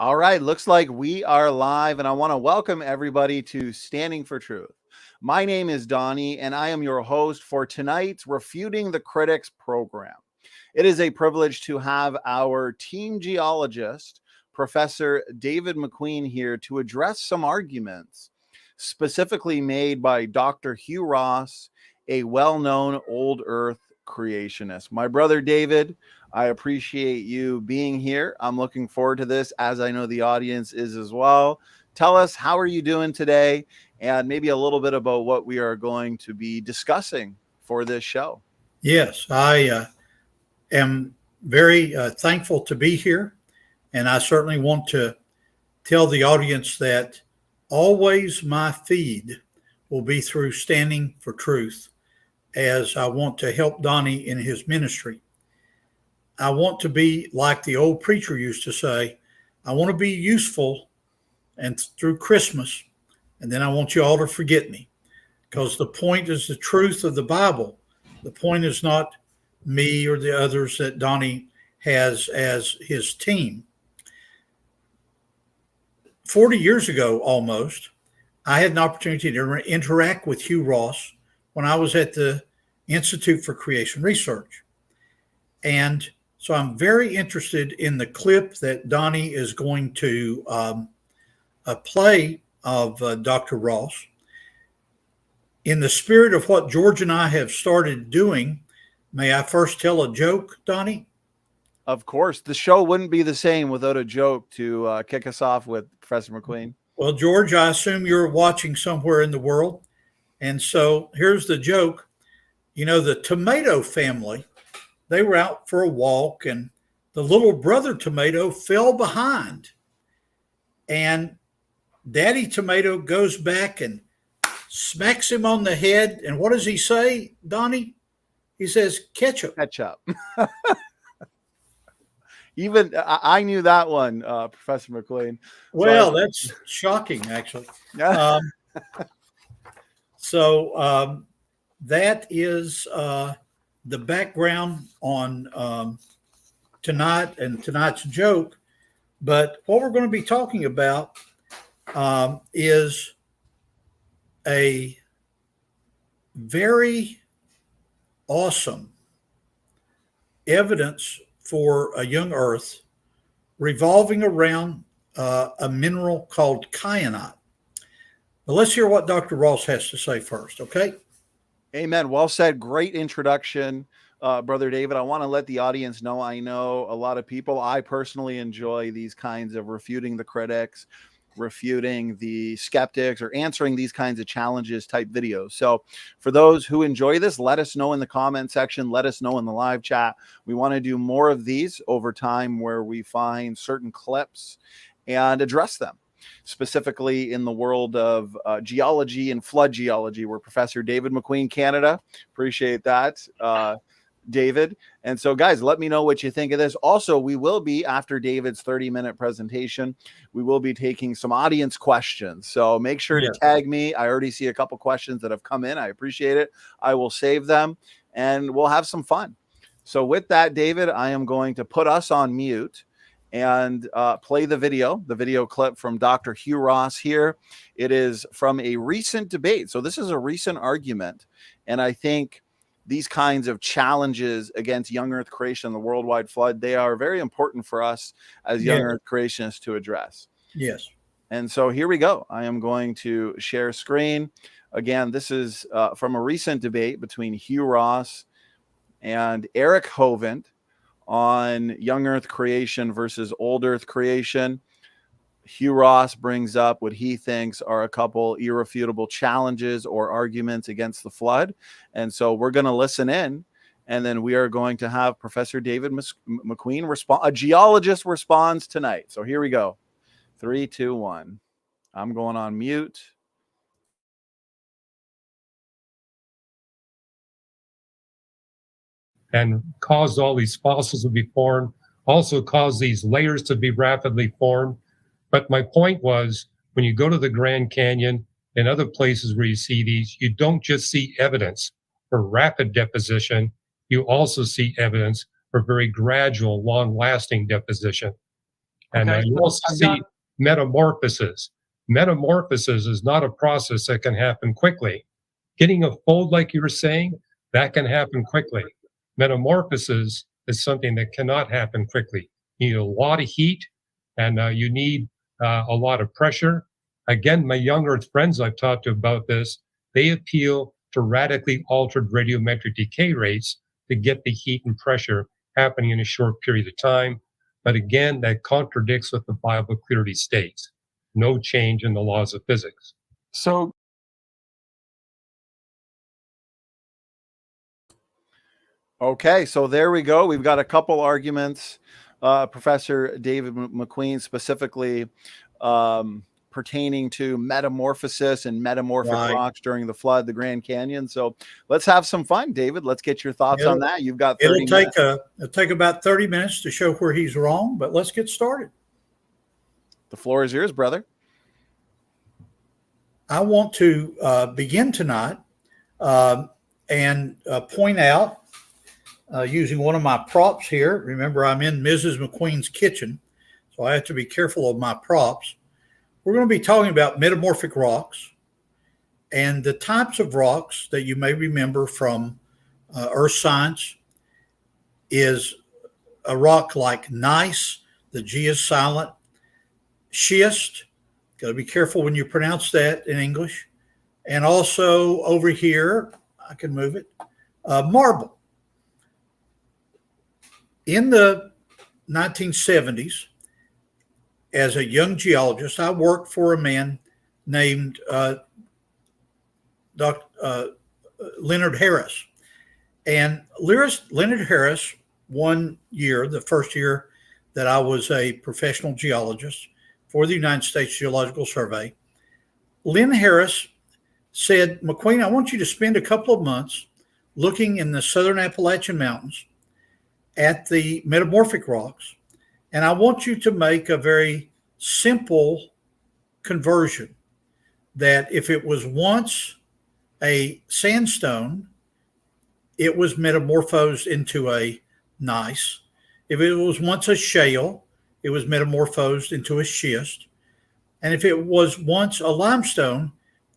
All right, looks like we are live, and I want to welcome everybody to Standing for Truth. My name is Donny, and I am your host for tonight's Refuting the Critics program. It is a privilege to have our team geologist, Professor David McQueen, here to address some arguments specifically made by Dr. Hugh Ross, a well-known Old Earth creationist. My brother David, I appreciate you being here. I'm looking forward to this, as I know the audience is as well. Tell us, how are you doing today? And maybe a little bit about what we are going to be discussing for this show. Yes, I am very thankful to be here. And I certainly want to tell the audience that always my feed will be through Standing for Truth, as I want to help Donny in his ministry. I want to be like the old preacher used to say, I want to be useful and through Christmas, and then I want you all to forget me, because the point is the truth of the Bible. The point is not me or the others that Donny has as his team. 40 years ago, almost, I had an opportunity to interact with Hugh Ross when I was at the Institute for Creation Research. And so I'm very interested in the clip that Donny is going to play of Dr. Ross. In the spirit of what George and I have started doing, may I first tell a joke, Donny? Of course. The show wouldn't be the same without a joke to kick us off with, Professor McQueen. Well, George, I assume you're watching somewhere in the world. And so here's the joke. You know, the tomato family, they were out for a walk, and the little brother tomato fell behind. And Daddy Tomato goes back and smacks him on the head. And what does he say, Donny? He says, ketchup. Ketchup. Even I knew that one, Professor McQueen. Well, that's shocking, actually. That is the background on tonight and tonight's joke. But what we're going to be talking about is a very awesome evidence for a young Earth revolving around a mineral called kyanite. But let's hear what Dr. Ross has to say first, okay? Amen. Well said. Great introduction, Brother David. I want to let the audience know, I know a lot of people, I personally enjoy these kinds of refuting the critics, refuting the skeptics, or answering these kinds of challenges type videos. So for those who enjoy this, let us know in the comment section, let us know in the live chat. We want to do more of these over time, where we find certain clips and address them, specifically in the world of geology and flood geology. We're Professor David McQueen, Canada. Appreciate that, David. And so, guys, let me know what you think of this. Also, we will be, after David's 30-minute presentation, we will be taking some audience questions. So make sure to tag me. I already see a couple questions that have come in. I appreciate it. I will save them, and we'll have some fun. So with that, David, I am going to put us on mute and play the video clip from Dr. Hugh Ross here. It is from a recent debate. So this is a recent argument, and I think these kinds of challenges against young Earth creation and the worldwide flood, they are very important for us as young Earth creationists to address. Yes. And so here we go. I am going to share screen. Again, this is from a recent debate between Hugh Ross and Eric Hovind on young Earth creation versus old Earth creation. Hugh Ross brings up what he thinks are a couple irrefutable challenges or arguments against the flood. And so we're going to listen in, and then we are going to have Professor David McQueen respond. A geologist responds tonight. So here we go. 3, 2, 1. I'm going on mute. And caused all these fossils to be formed, also caused these layers to be rapidly formed. But my point was, when you go to the Grand Canyon and other places where you see these, you don't just see evidence for rapid deposition, you also see evidence for very gradual, long-lasting deposition. And Okay, you so also I've see got- metamorphosis. Metamorphosis is not a process that can happen quickly. Getting a fold, like you were saying, that can happen quickly. Metamorphosis is something that cannot happen quickly. You need a lot of heat, and you need a lot of pressure. Again, my young Earth friends I've talked to about this, they appeal to radically altered radiometric decay rates to get the heat and pressure happening in a short period of time. But again, that contradicts what the Bible clearly states. No change in the laws of physics. So Okay, so there we go. We've got a couple arguments. Professor David McQueen specifically pertaining to metamorphosis and metamorphic Right. rocks during the flood, the Grand Canyon. So let's have some fun, David. Let's get your thoughts on that. You've got 30 minutes. It'll take about 30 minutes to show where he's wrong, but let's get started. The floor is yours, brother. I want to begin tonight and point out, using one of my props here. Remember, I'm in Mrs. McQueen's kitchen, so I have to be careful of my props. We're going to be talking about metamorphic rocks and the types of rocks that you may remember from earth science is a rock like gneiss, the G is silent, schist, got to be careful when you pronounce that in English, and also over here, I can move it, marble. In the 1970s, as a young geologist, I worked for a man named Leonard Harris. And Leonard Harris, one year, the first year that I was a professional geologist for the United States Geological Survey, Lynn Harris said, McQueen, I want you to spend a couple of months looking in the southern Appalachian Mountains at the metamorphic rocks, and I want you to make a very simple conversion that if it was once a sandstone, it was metamorphosed into a gneiss. If it was once a shale, it was metamorphosed into a schist. And if it was once a limestone,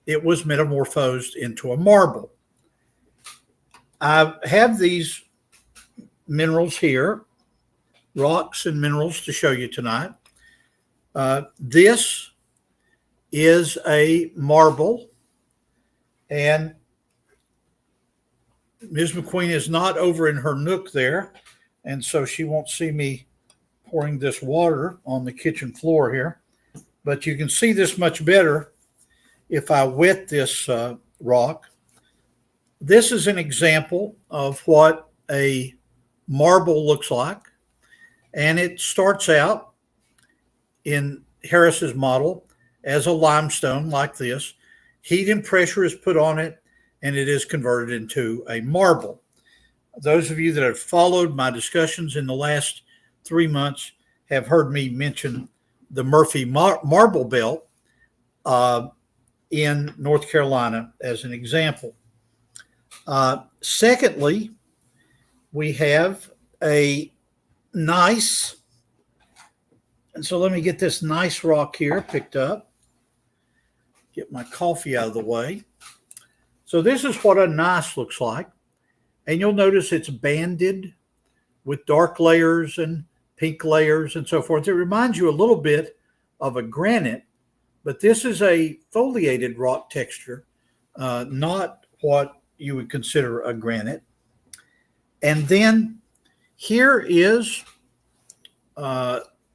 it was metamorphosed into a marble. I have these minerals here, rocks and minerals to show you tonight. This is a marble, and Ms. McQueen is not over in her nook there, and so she won't see me pouring this water on the kitchen floor here. But you can see this much better if I wet this rock. This is an example of what a marble looks like, and it starts out in Harris's model as a limestone like this. Heat and pressure is put on it, and it is converted into a marble. Those of you that have followed my discussions in the last 3 months have heard me mention the Murphy Marble Belt in North Carolina as an example. Secondly, we have a gneiss. And so let me get this nice rock here picked up. Get my coffee out of the way. So this is what a gneiss looks like. And you'll notice it's banded with dark layers and pink layers and so forth. It reminds you a little bit of a granite, but this is a foliated rock texture, not what you would consider a granite. And then here is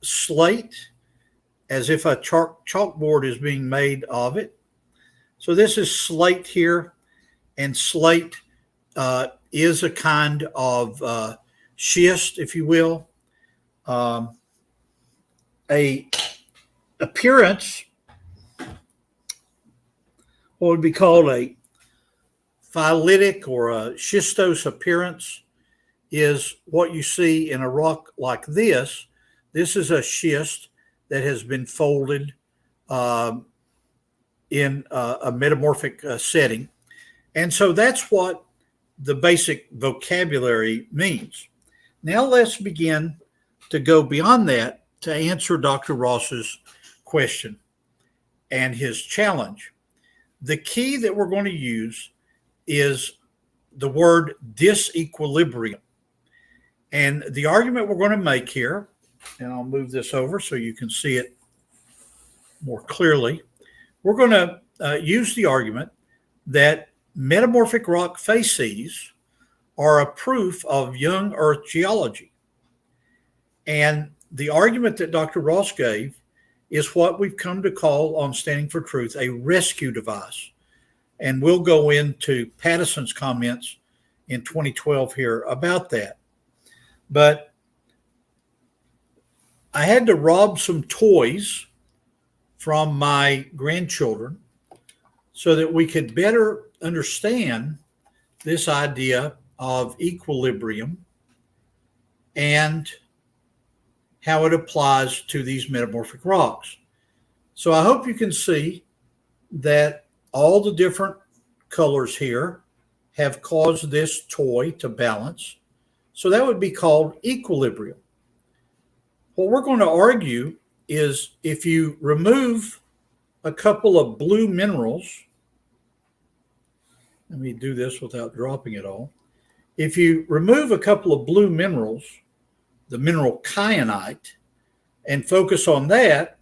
slate, as if a chalkboard is being made of it. So this is slate here, and slate is a kind of schist, if you will. A appearance, what would be called a phylitic or a schistose appearance, is what you see in a rock like this. This is a schist that has been folded in a metamorphic setting. And so that's what the basic vocabulary means. Now let's begin to go beyond that to answer Dr. Ross's question and his challenge. The key that we're going to use is the word disequilibrium. And the argument we're going to make here, and I'll move this over so you can see it more clearly. We're going to use the argument that metamorphic rock facies are a proof of young Earth geology. And the argument that Dr. Ross gave is what we've come to call on Standing for Truth a rescue device. And we'll go into Patterson's comments in 2012 here about that. But I had to rob some toys from my grandchildren so that we could better understand this idea of equilibrium and how it applies to these metamorphic rocks. So I hope you can see that all the different colors here have caused this toy to balance. So that would be called equilibrium. What we're going to argue is if you remove a couple of blue minerals, let me do this without dropping it all. If you remove a couple of blue minerals, the mineral kyanite, and focus on that,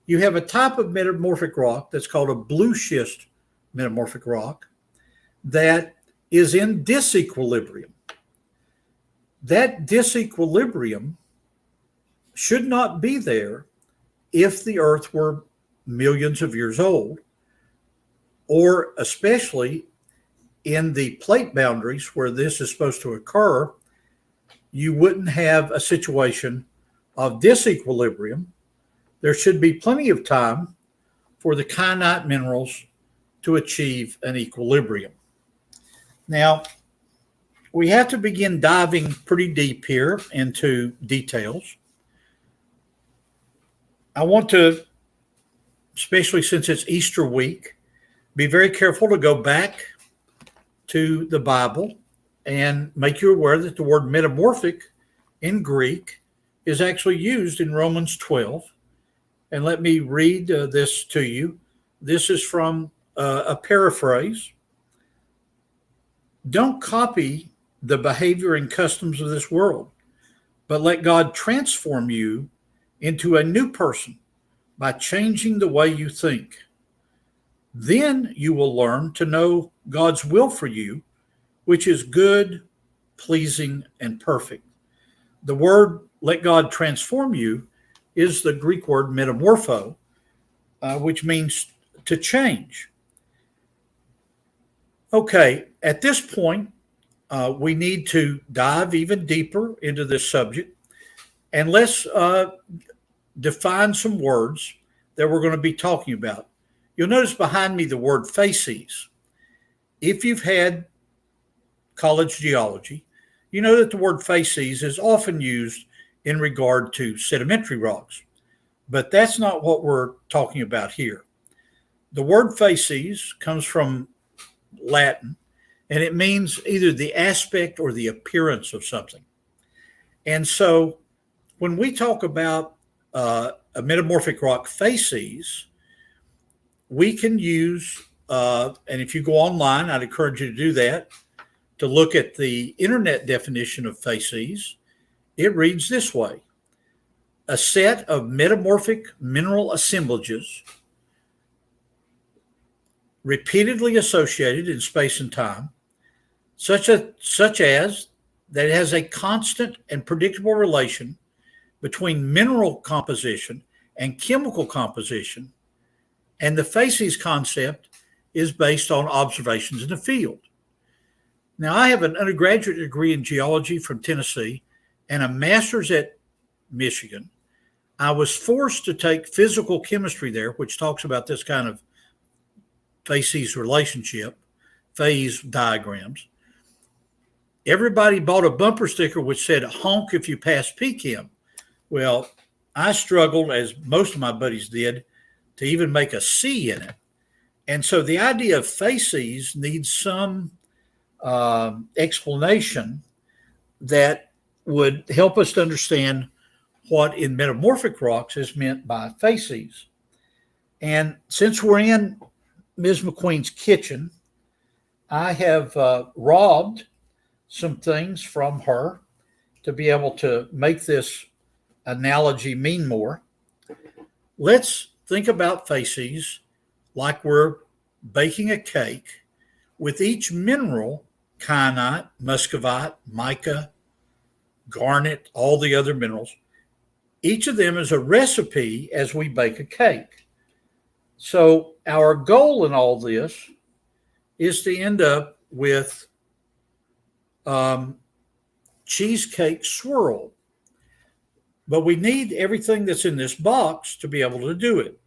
you have a type of metamorphic rock that's called a blue schist metamorphic rock that is in disequilibrium. That disequilibrium should not be there if the Earth were millions of years old, or especially in the plate boundaries where this is supposed to occur, you wouldn't have a situation of disequilibrium. There should be plenty of time for the kyanite minerals to achieve an equilibrium. Now, we have to begin diving pretty deep here into details. I want to, especially since it's Easter week, be very careful to go back to the Bible and make you aware that the word metamorphic in Greek is actually used in Romans 12. And let me read this to you. This is from a paraphrase. Don't copy the behavior and customs of this world, but let God transform you into a new person by changing the way you think. Then you will learn to know God's will for you, which is good, pleasing, and perfect. The word let God transform you is the Greek word metamorpho, which means to change. Okay, at this point, we need to dive even deeper into this subject, and let's define some words that we're going to be talking about. You'll notice behind me the word facies. If you've had college geology, you know that the word facies is often used in regard to sedimentary rocks, but that's not what we're talking about here. The word facies comes from Latin, and it means either the aspect or the appearance of something. And so when we talk about a metamorphic rock facies, we can use, and if you go online, I'd encourage you to do that, to look at the internet definition of facies. It reads this way: a set of metamorphic mineral assemblages repeatedly associated in space and time, such as that it has a constant and predictable relation between mineral composition and chemical composition, and the facies concept is based on observations in the field. Now, I have an undergraduate degree in geology from Tennessee and a master's at Michigan. I was forced to take physical chemistry there, which talks about this kind of facies relationship, phase diagrams. Everybody bought a bumper sticker which said, honk if you pass PChem. Well, I struggled, as most of my buddies did, to even make a C in it. And so the idea of facies needs some explanation that would help us to understand what in metamorphic rocks is meant by facies. And since we're in Ms. McQueen's kitchen, I have robbed some things from her to be able to make this analogy mean more. Let's think about facies like we're baking a cake with each mineral, kyanite, muscovite, mica, garnet, all the other minerals. Each of them is a recipe as we bake a cake. So our goal in all this is to end up with cheesecake swirl. But we need everything that's in this box to be able to do it.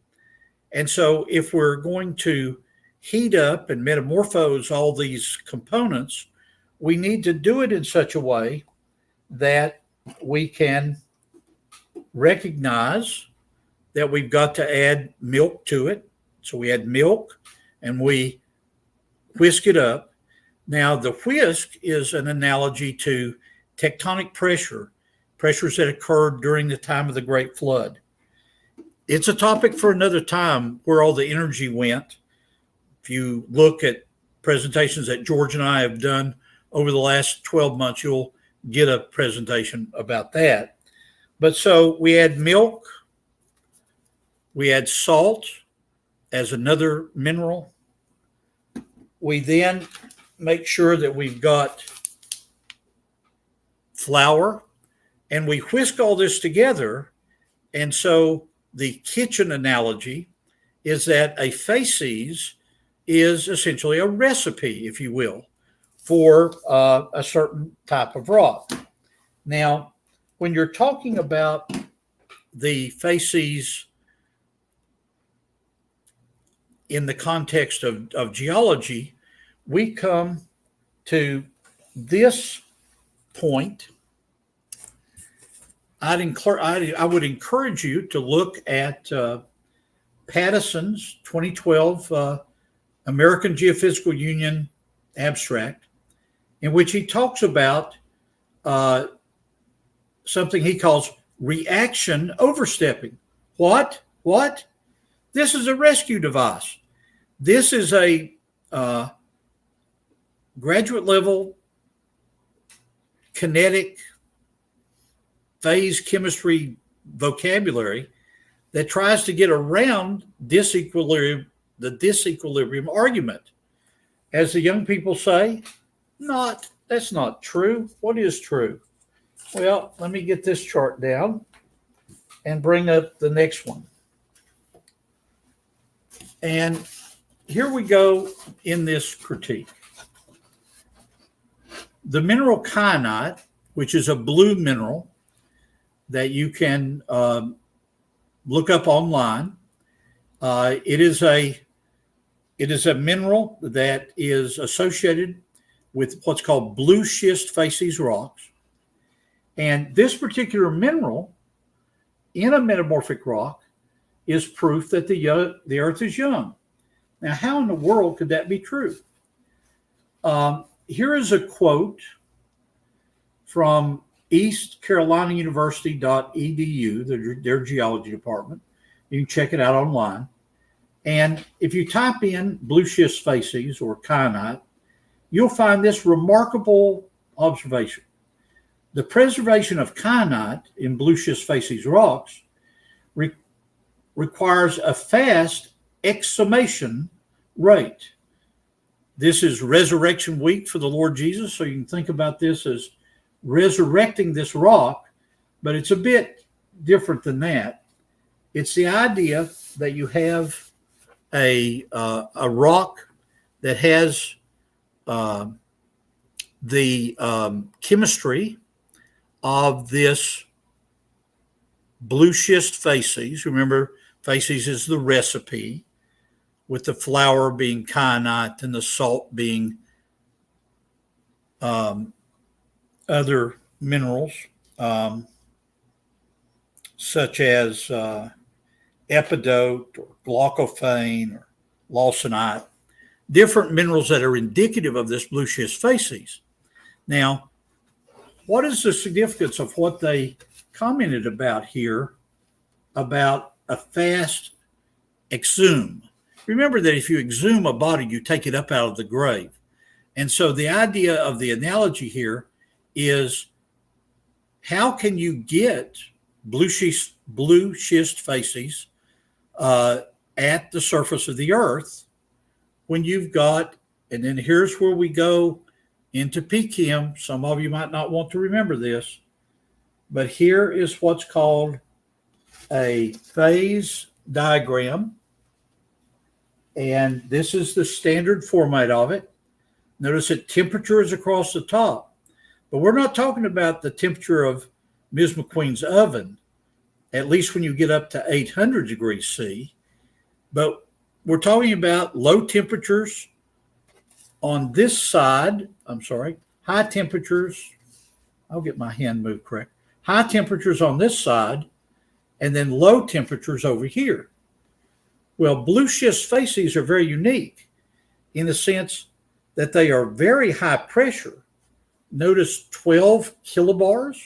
And so if we're going to heat up and metamorphose all these components, we need to do it in such a way that we can recognize that we've got to add milk to it. So we add milk and we whisk it up. Now, the whisk is an analogy to tectonic pressures that occurred during the time of the Great Flood. It's a topic for another time where all the energy went. If you look at presentations that George and I have done over the last 12 months, you'll get a presentation about that. But so we add milk, we add salt as another mineral. We then make sure that we've got flour, and we whisk all this together. And so the kitchen analogy is that a facies is essentially a recipe, if you will, for a certain type of rock. Now, when you're talking about the facies in the context of geology, we come to this point. I would encourage you to look at Pattison's 2012 American Geophysical Union abstract, in which he talks about something he calls reaction overstepping. What? This is a rescue device. This is a graduate level kinetic phase chemistry vocabulary that tries to get around the disequilibrium argument. As the young people say, that's not true. What is true? Well, let me get this chart down and bring up the next one. And here we go in this critique. The mineral kyanite, which is a blue mineral that you can look up online. It is a mineral that is associated with what's called blue schist facies rocks. And this particular mineral in a metamorphic rock is proof that the earth is young. Now, how in the world could that be true? Here is a quote from East Carolina University.edu, their geology department. You can check it out online. And if you type in blue schist facies or kyanite, you'll find this remarkable observation. The preservation of kyanite in blue schist facies rocks requires a fast exhumation rate. This is resurrection week for the Lord Jesus, so you can think about this as resurrecting this rock, but it's a bit different than that. It's the idea that you have a rock that has the chemistry of this blue schist facies. Remember, facies is the recipe, with the flour being kyanite and the salt being other minerals, such as epidote or glaucophane or lawsonite, different minerals that are indicative of this blue schist facies. Now, what is the significance of what they commented about here about a fast exhume. Remember that if you exhume a body, you take it up out of the grave. And so the idea of the analogy here is, how can you get blue schist facies at the surface of the earth when you've got, and then here's where we go into PChem. Some of you might not want to remember this, but here is what's called a phase diagram. And this is the standard format of it. Notice that temperature is across the top, but we're not talking about the temperature of Ms. McQueen's oven, at least when you get up to 800 degrees C. But we're talking about low temperatures on this side. High temperatures. I'll get my hand moved correct. High temperatures on this side, and then low temperatures over here. Well, blue schist facies are very unique in the sense that they are very high pressure. Notice 12 kilobars.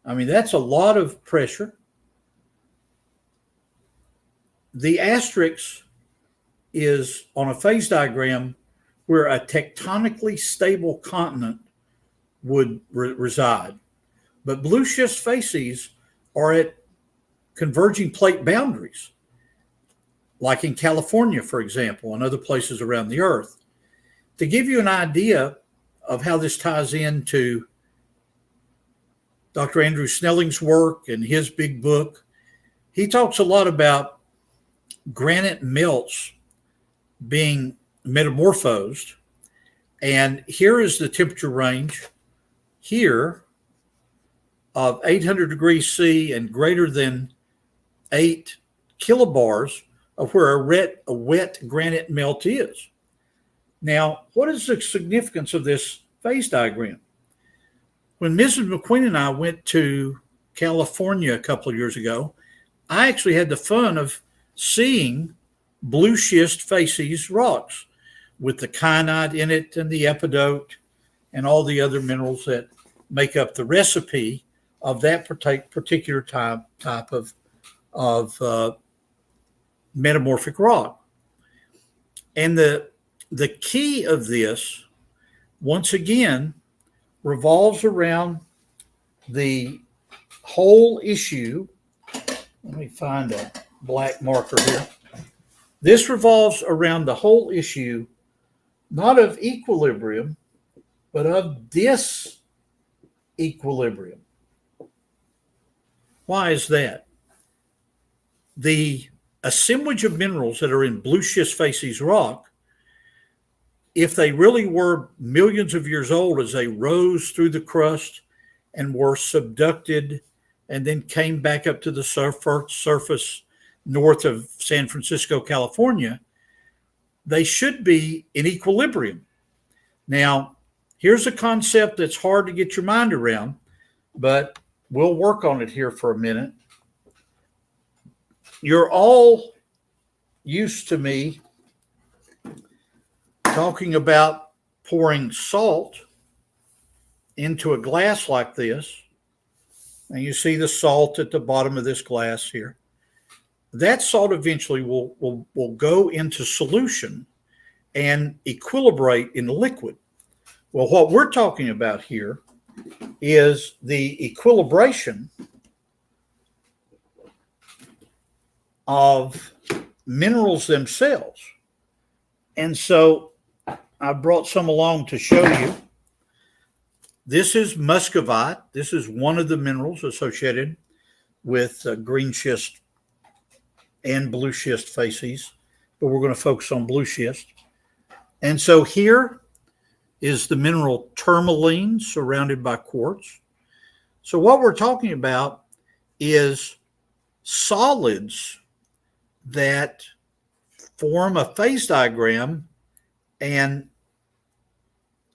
I mean, that's a lot of pressure. The asterisk is on a phase diagram where a tectonically stable continent would reside. But blue schist facies are at converging plate boundaries, like in California, for example, and other places around the earth. To give you an idea of how this ties into Dr. Andrew Snelling's work and his big book, he talks a lot about granite melts being metamorphosed. And here is the temperature range here of 800 degrees C and greater than 8 kilobars of where a wet granite melt is. Now, what is the significance of this phase diagram? When Mrs. McQueen and I went to California a couple of years ago, I actually had the fun of seeing blue schist facies rocks with the kyanite in it and the epidote and all the other minerals that make up the recipe of that particular type of metamorphic rock. And the key of this, once again, revolves around the whole issue. Let me find a black marker here. This revolves around the whole issue, not of equilibrium, but of disequilibrium. Why is that? The assemblage of minerals that are in blue schist facies rock, if they really were millions of years old as they rose through the crust and were subducted and then came back up to the surface north of San Francisco, California, they should be in equilibrium. Now, here's a concept that's hard to get your mind around, but we'll work on it here for a minute. You're all used to me talking about pouring salt into a glass like this. And you see the salt at the bottom of this glass here. That salt eventually will go into solution and equilibrate in the liquid. Well, what we're talking about here is the equilibration of minerals themselves. And so I brought some along to show you. This is muscovite. This is one of the minerals associated with green schist and blue schist facies, but we're going to focus on blue schist. And so here is the mineral tourmaline surrounded by quartz. So what we're talking about is solids that form a phase diagram, and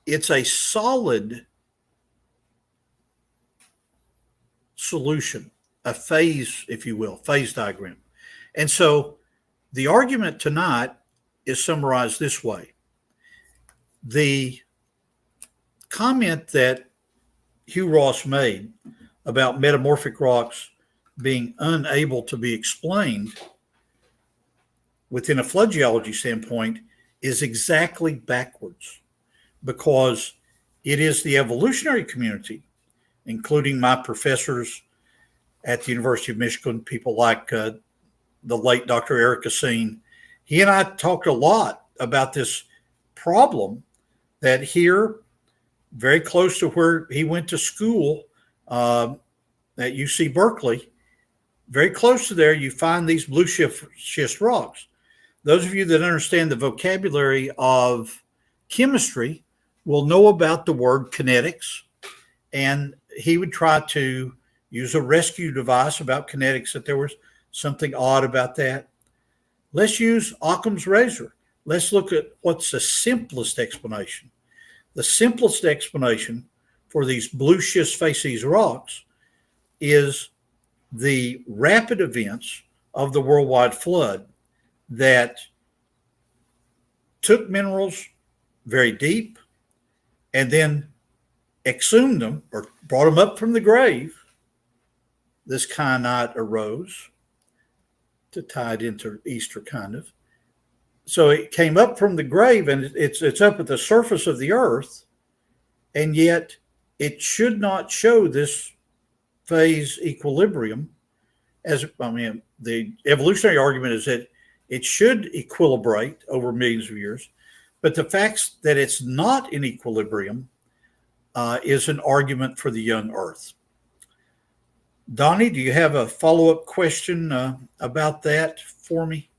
it's a solid solution, a phase, if you will, phase diagram. And so the argument tonight is summarized this way. The comment that Hugh Ross made about metamorphic rocks being unable to be explained within a flood geology standpoint is exactly backwards, because it is the evolutionary community, including my professors at the University of Michigan, people like the late Dr. Eric Cassine. He and I talked a lot about this problem that here, very close to where he went to school at UC Berkeley, very close to there, you find these blue schist rocks. Those of you that understand the vocabulary of chemistry will know about the word kinetics, and he would try to use a rescue device about kinetics, that there was something odd about that. Let's use Occam's razor. Let's look at what's the simplest explanation. The simplest explanation for these blue schist facies rocks is the rapid events of the worldwide flood that took minerals very deep and then exhumed them or brought them up from the grave. This kyanite arose, to tie it into Easter kind of. So it came up from the grave, and it's up at the surface of the earth, and yet it should not show this phase equilibrium. The evolutionary argument is that it should equilibrate over millions of years, but the fact that it's not in equilibrium is an argument for the young earth. Donny, do you have a follow-up question about that for me?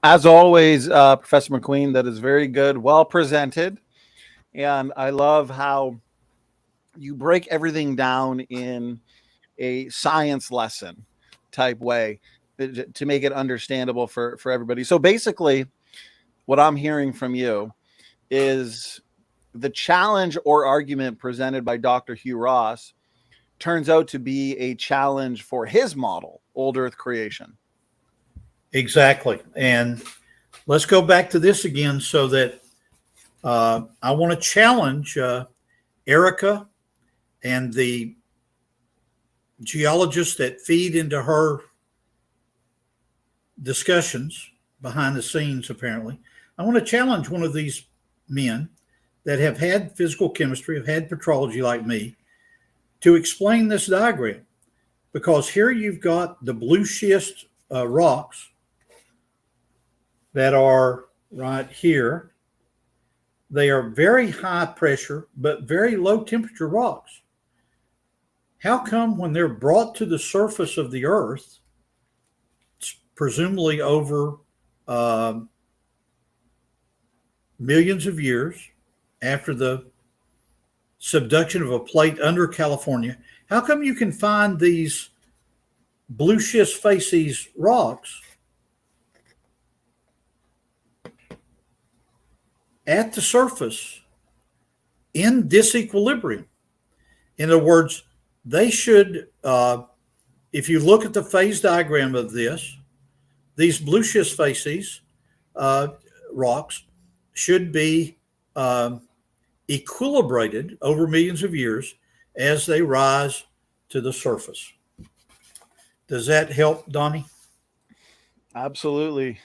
As always, Professor McQueen, that is very good, well presented. And I love how you break everything down in a science lesson type way to make it understandable for everybody. So basically, what I'm hearing from you is the challenge or argument presented by Dr. Hugh Ross turns out to be a challenge for his model, Old Earth creation. Exactly. And let's go back to this again, so that I want to challenge Erica and the geologists that feed into her discussions behind the scenes, apparently. I want to challenge one of these men that have had physical chemistry, have had petrology like me, to explain this diagram. Because here you've got the blue schist rocks that are right here. They are very high pressure, but very low temperature rocks. How come when they're brought to the surface of the earth, presumably over millions of years after the subduction of a plate under California, how come you can find these blue schist facies rocks at the surface in disequilibrium? In other words, they should, if you look at the phase diagram of this, these blue schist facies rocks should be equilibrated over millions of years as they rise to the surface. Does that help, Donny? Absolutely,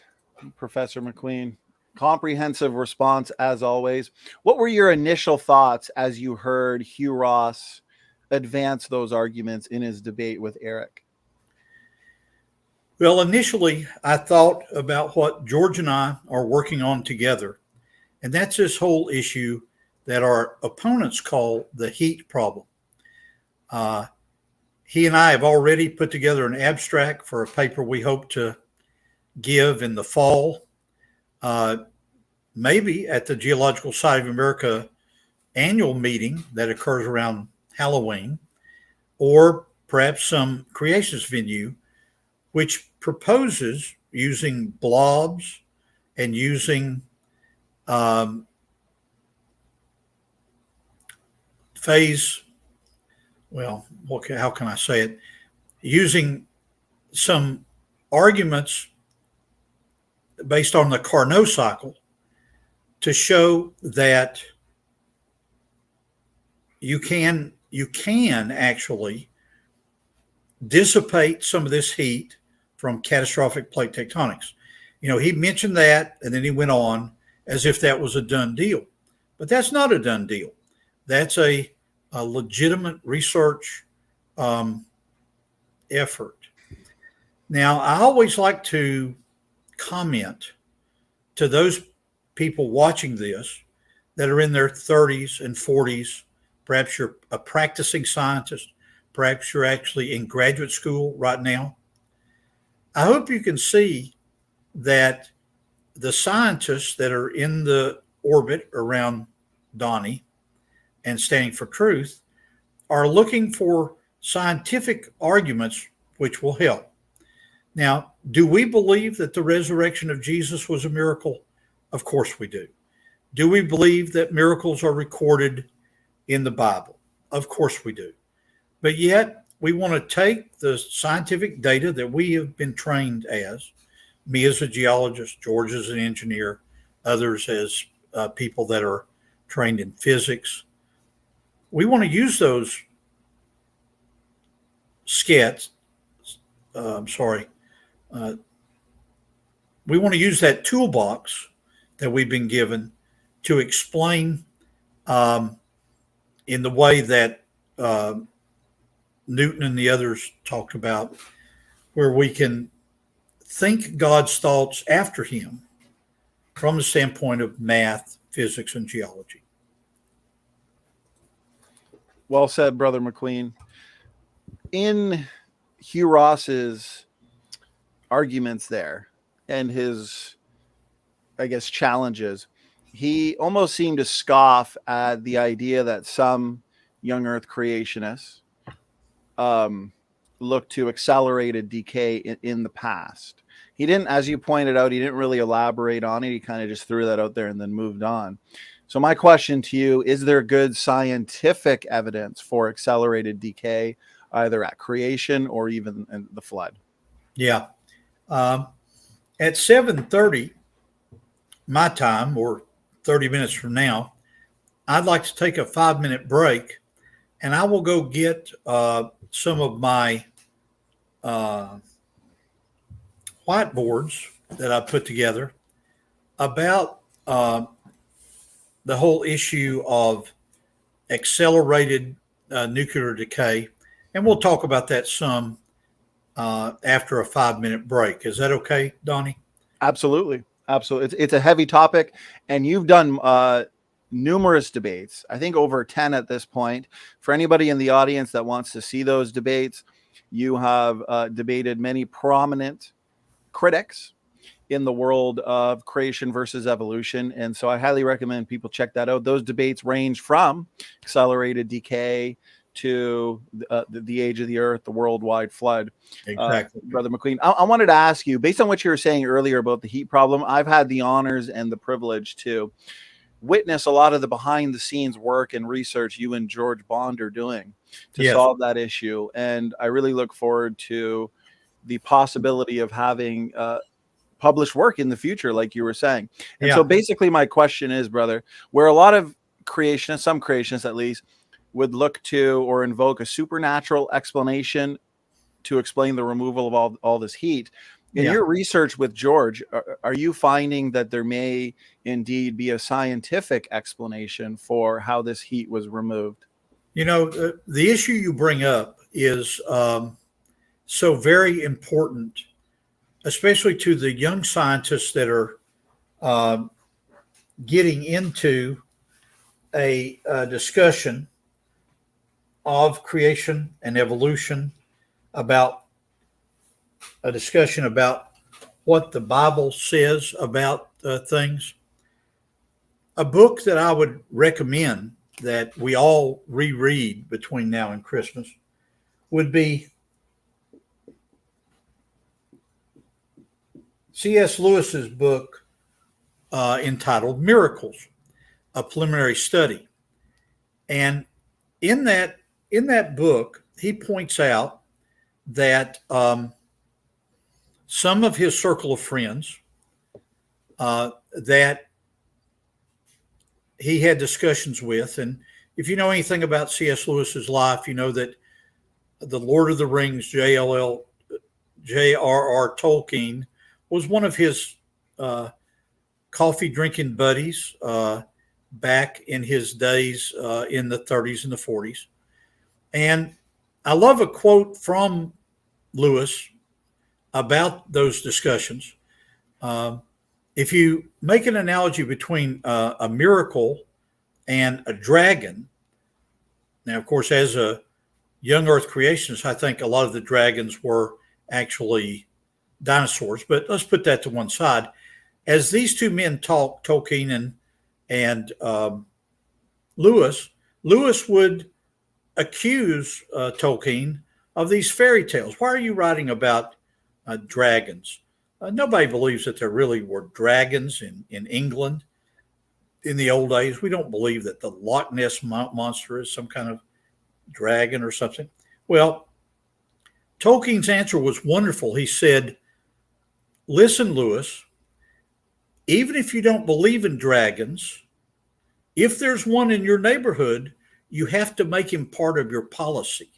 Professor McQueen. Comprehensive response as always. What were your initial thoughts as you heard Hugh Ross advance those arguments in his debate with Eric? Well, initially, I thought about what George and I are working on together, and that's this whole issue that our opponents call the heat problem. He and I have already put together an abstract for a paper we hope to give in the fall, maybe at the Geological Society of America annual meeting that occurs around Halloween, or perhaps some creationist venue, which proposes using blobs and using phase, well, how can I say it? Using some arguments based on the Carnot cycle to show that you can you can actually dissipate some of this heat from catastrophic plate tectonics. He mentioned that, and then he went on as if that was a done deal. But that's not a done deal. That's a legitimate research effort. Now, I always like to comment to those people watching this that are in their 30s and 40s. Perhaps you're a practicing scientist. Perhaps you're actually in graduate school right now. I hope you can see that the scientists that are in the orbit around Donny and standing for truth are looking for scientific arguments which will help. Now, do we believe that the resurrection of Jesus was a miracle? Of course we do. Do we believe that miracles are recorded in the Bible? Of course we do. But yet, we want to take the scientific data that we have been trained as, me as a geologist, George as an engineer, others as people that are trained in physics. We want to use those we want to use that toolbox that we've been given to explain in the way that Newton and the others talked about, where we can think God's thoughts after him from the standpoint of math, physics, and geology. Well said, Brother McQueen. In Hugh Ross's arguments there and his, I guess, challenges, he almost seemed to scoff at the idea that some young Earth creationists look to accelerated decay in the past. He didn't, as you pointed out, he didn't really elaborate on it. He kind of just threw that out there and then moved on. So my question to you, is there good scientific evidence for accelerated decay, either at creation or even in the flood? Yeah. At 7:30 my time, or 30 minutes from now, I'd like to take a 5-minute break, and I will go get some of my whiteboards that I put together about the whole issue of accelerated nuclear decay. And we'll talk about that some after a 5-minute break. Is that okay, Donny? Absolutely. Absolutely. It's a heavy topic, and you've done numerous debates, I think over 10 at this point. For anybody in the audience that wants to see those debates, you have debated many prominent critics in the world of creation versus evolution. And so I highly recommend people check that out. Those debates range from accelerated decay to the age of the earth, the worldwide flood. Exactly. Brother McQueen, I wanted to ask you, based on what you were saying earlier about the heat problem, I've had the honors and the privilege to witness a lot of the behind the scenes work and research you and George Bond are doing to solve that issue. And I really look forward to the possibility of having published work in the future, like you were saying. And so basically my question is, brother, where a lot of creationists, some creationists at least, would look to or invoke a supernatural explanation to explain the removal of all this heat. In your research with George, are you finding that there may indeed be a scientific explanation for how this heat was removed? You know, the issue you bring up is so very important, especially to the young scientists that are getting into a discussion of creation and evolution, about a discussion about what the Bible says about things. A book that I would recommend that we all reread between now and Christmas would be C.S. Lewis's book entitled Miracles, a Preliminary Study. And in that book, he points out that some of his circle of friends that he had discussions with, and if you know anything about C.S. Lewis's life, you know that the Lord of the Rings, J.R.R. Tolkien, was one of his coffee drinking buddies back in his days in the 30s and the 40s. And I love a quote from Lewis about those discussions. If you make an analogy between a miracle and a dragon, now, of course, as a young Earth creationist, I think a lot of the dragons were actually dinosaurs, but let's put that to one side. As these two men talk, Tolkien and Lewis would accuse Tolkien of these fairy tales. Why are you writing about dragons? Nobody believes that there really were dragons in England in the old days. We don't believe that the Loch Ness monster is some kind of dragon or something. Well, Tolkien's answer was wonderful. He said, listen, Lewis, even if you don't believe in dragons, if there's one in your neighborhood, you have to make him part of your policy.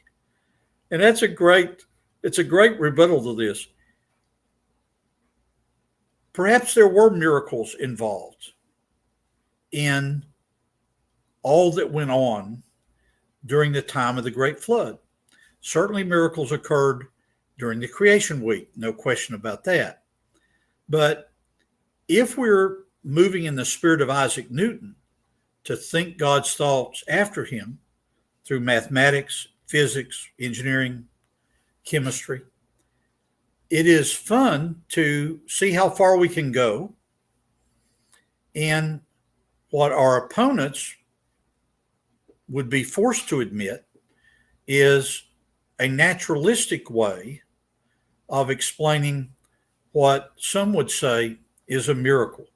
And it's a great rebuttal to this. Perhaps there were miracles involved in all that went on during the time of the Great Flood. Certainly miracles occurred during the creation week, no question about that. But if we're moving in the spirit of Isaac Newton to think God's thoughts after him through mathematics, physics, engineering, chemistry, it is fun to see how far we can go in what our opponents would be forced to admit is a naturalistic way of explaining what some would say is a miracle.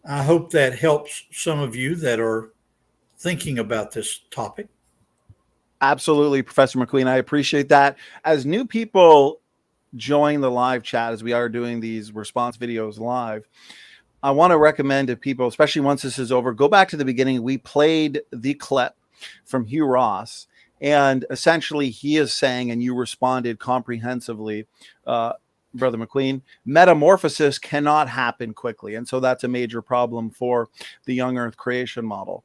I hope that helps some of you that are thinking about this topic. Absolutely, Professor McQueen. I appreciate that. As new people join the live chat, as we are doing these response videos live, I want to recommend to people, especially once this is over, go back to the beginning. We played the clip from Hugh Ross, and essentially he is saying, and you responded comprehensively, Brother McQueen, metamorphosis cannot happen quickly. And so that's a major problem for the young Earth creation model.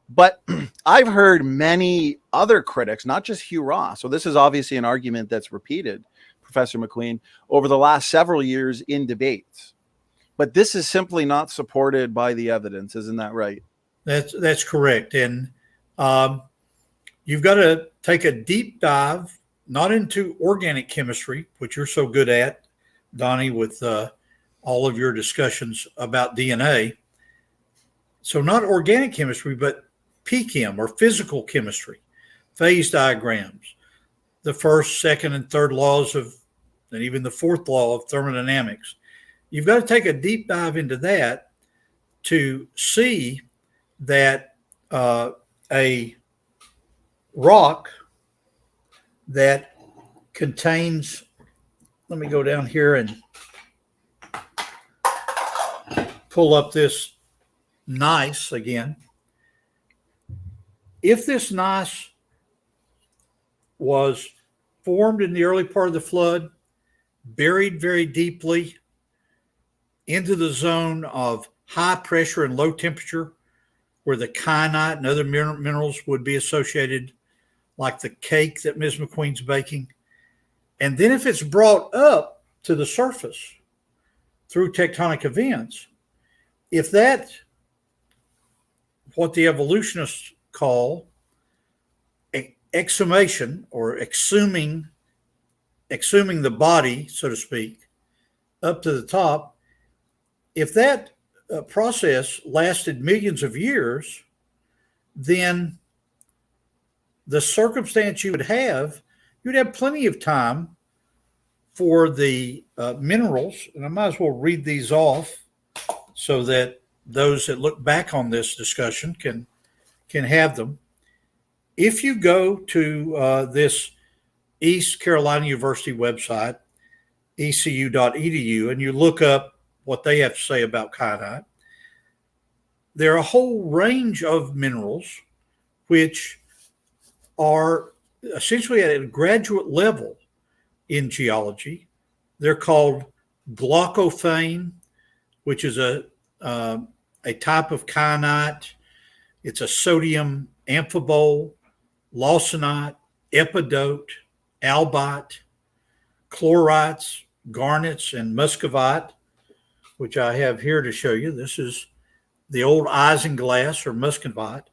But I've heard many other critics, not just Hugh Ross. So this is obviously an argument that's repeated, Professor McQueen, over the last several years in debates. But this is simply not supported by the evidence. Isn't that right? That's correct. And you've got to take a deep dive, not into organic chemistry, which you're so good at, Donny, with all of your discussions about DNA. So not organic chemistry, but PChem or physical chemistry, phase diagrams, the first, second, and third laws of, and even the fourth law of thermodynamics. You've got to take a deep dive into that to see that a rock that contains, let me go down here and pull up this gneiss again. If this gneiss was formed in the early part of the flood, buried very deeply into the zone of high pressure and low temperature, where the kyanite and other minerals would be associated, like the cake that Ms. McQueen's baking. And then if it's brought up to the surface through tectonic events, if that, what the evolutionists call exhumation or exhuming the body, so to speak, up to the top, if that process lasted millions of years, then the circumstance you'd have plenty of time for the minerals, and I might as well read these off so that those that look back on this discussion can have them. If you go to this East Carolina University website, ecu.edu, and you look up what they have to say about kyanite, there are a whole range of minerals which are essentially at a graduate level in geology. They're called glaucophane, which is a type of kyanite. It's a sodium amphibole, lawsonite, epidote, albite, chlorites, garnets, and muscovite, which I have here to show you. This is the old isinglass or muscovite.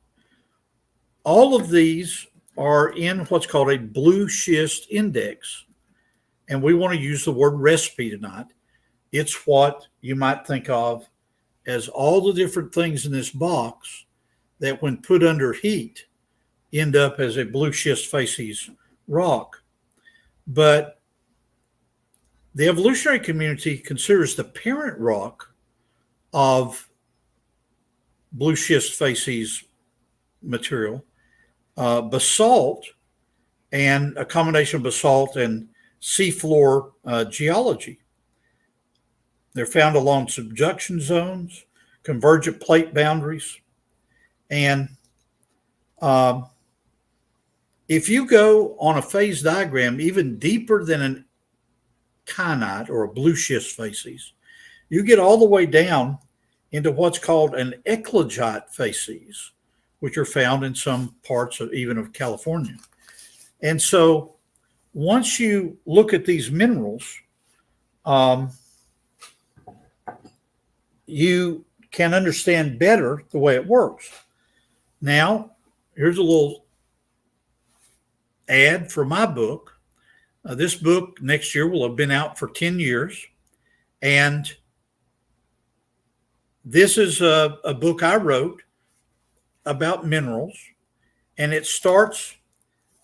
All of these are in what's called a blue schist index. And we want to use the word recipe tonight. It's what you might think of as all the different things in this box that, when put under heat, end up as a blue schist facies rock. But the evolutionary community considers the parent rock of blue schist facies material basalt, and a combination of basalt and seafloor geology. They're found along subduction zones, convergent plate boundaries. And if you go on a phase diagram even deeper than an kyanite or a blue schist facies, you get all the way down into what's called an eclogite facies, which are found in some parts of even of California. And so once you look at these minerals, you can understand better the way it works. Now, here's a little ad for my book. This book next year will have been out for 10 years. And this is a book I wrote about minerals. And it starts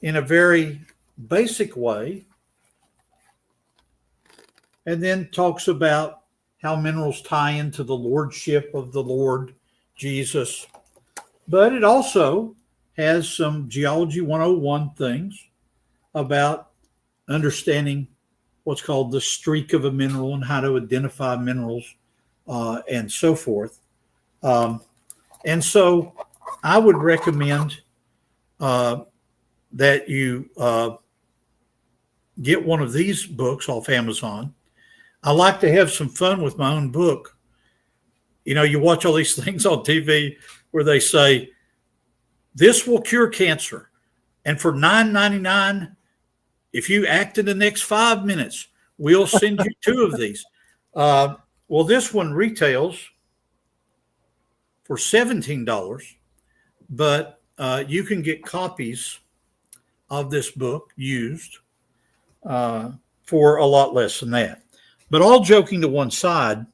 in a very basic way and then talks about how minerals tie into the lordship of the Lord Jesus. But it also has some Geology 101 things about understanding what's called the streak of a mineral and how to identify minerals and so forth. And so I would recommend that you get one of these books off Amazon. I like to have some fun with my own book. You know, you watch all these things on TV where they say, this will cure cancer. And for $9.99, if you act in the next 5 minutes, we'll send you 2 of these. Well, this one retails for $17, but you can get copies of this book used for a lot less than that. But all joking to one side,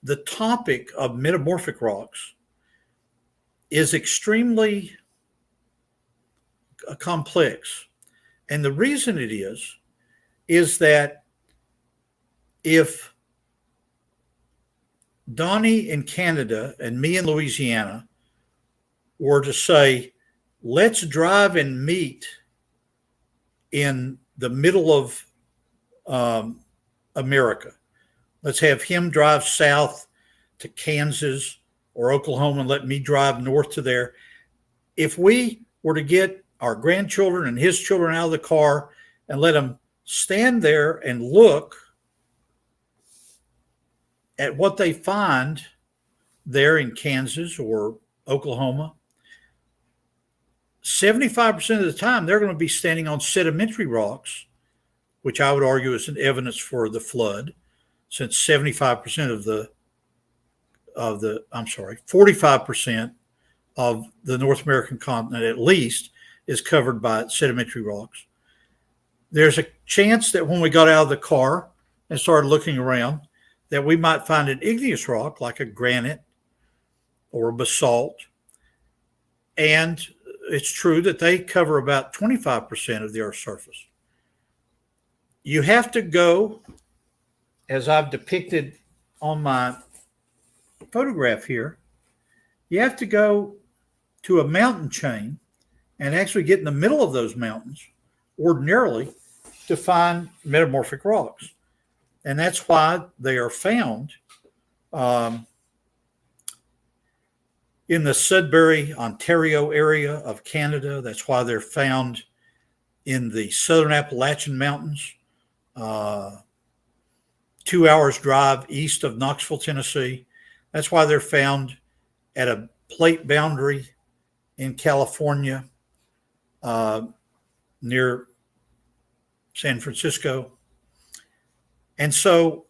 the topic of metamorphic rocks is extremely complex. And the reason it is that if Donny in Canada and me in Louisiana were to say, let's drive and meet in the middle of America. Let's have him drive south to Kansas or Oklahoma and let me drive north to there. If we were to get our grandchildren and his children out of the car and let them stand there and look at what they find there in Kansas or Oklahoma, 75% of the time they're going to be standing on sedimentary rocks, which I would argue is an evidence for the flood, since 45% 45% of the North American continent at least is covered by sedimentary rocks. There's a chance that when we got out of the car and started looking around, that we might find an igneous rock like a granite or a basalt. And it's true that they cover about 25% of the Earth's surface. You have to go, as I've depicted on my photograph here, you have to go to a mountain chain and actually get in the middle of those mountains ordinarily to find metamorphic rocks. And that's why they are found in the Sudbury, Ontario area of Canada. That's why they're found in the southern Appalachian Mountains, 2 hours drive east of Knoxville, Tennessee. That's why they're found at a plate boundary in California, near San Francisco. And so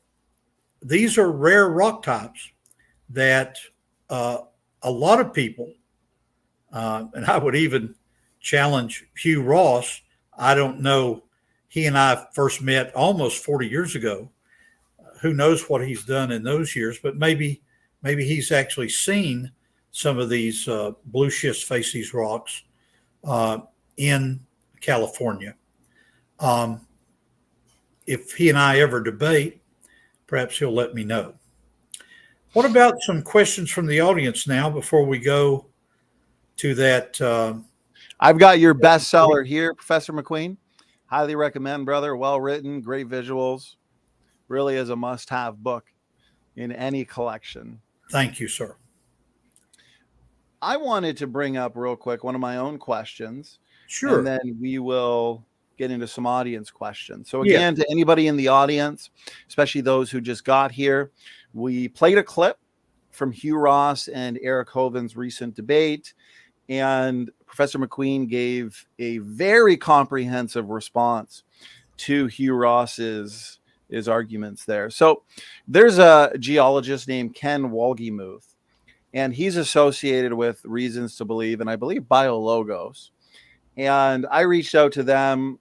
these are rare rock types that a lot of people, and I would even challenge Hugh Ross. I don't know. He and I first met almost 40 years ago. Who knows what he's done in those years, but maybe he's actually seen some of these blue schist facies rocks in California. If he and I ever debate, perhaps he'll let me know. What about some questions from the audience now before we go to that? I've got your bestseller here, Professor McQueen. Highly recommend, brother. Well written, great visuals. Really is a must-have book in any collection. Thank you, sir. I wanted to bring up real quick one of my own questions. Sure. And then we will get into some audience questions. So again, to anybody in the audience, especially those who just got here, we played a clip from Hugh Ross and Eric Hoven's recent debate. And Professor McQueen gave a very comprehensive response to Hugh Ross's arguments there. So there's a geologist named Ken Wohlgemuth, and he's associated with Reasons to Believe, and I believe BioLogos. And I reached out to them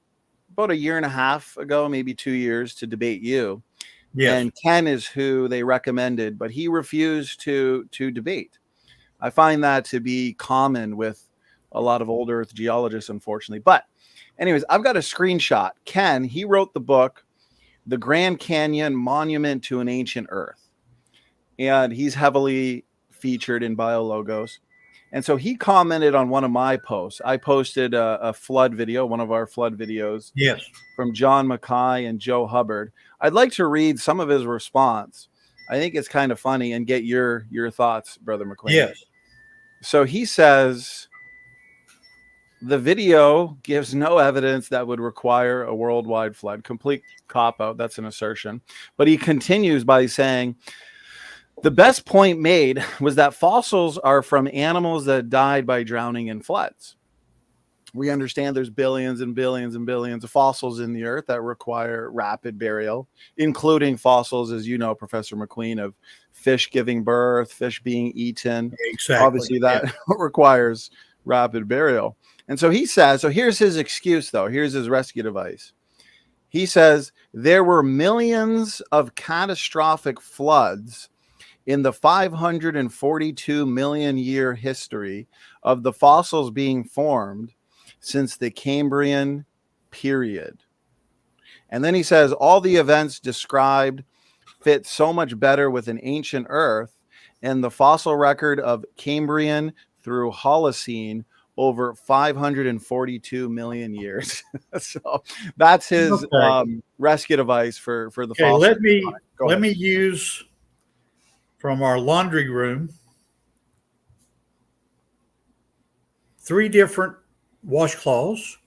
about a year and a half ago, maybe 2 years, to debate you. Yes. And Ken is who they recommended, but he refused to debate. I find that to be common with a lot of old Earth geologists, unfortunately. But anyways, I've got a screenshot. Ken, he wrote the book, The Grand Canyon Monument to an Ancient Earth. And he's heavily featured in BioLogos. And so he commented on one of my posts. I posted a flood video, one of our flood videos. Yes. From John Mackay and Joe Hubbard. I'd like to read some of his response. I think it's kind of funny, and get your thoughts, Brother McQueen. Yes. So he says, the video gives no evidence that would require a worldwide flood. Complete cop-out. That's an assertion. But he continues by saying, the best point made was that fossils are from animals that died by drowning in floods. We understand there's billions and billions and billions of fossils in the earth that require rapid burial, including fossils, as you know, Professor McQueen, of fish giving birth, fish being eaten. Exactly. Obviously, that requires rapid burial. And so he says, so here's his excuse, though. Here's his rescue device. He says, there were millions of catastrophic floods in the 542 million year history of the fossils being formed since the Cambrian period. And then he says, all the events described fit so much better with an ancient Earth and the fossil record of Cambrian through Holocene over 542 million years. So that's his rescue device for the fossil. Let me use from our laundry room 3 different washcloths,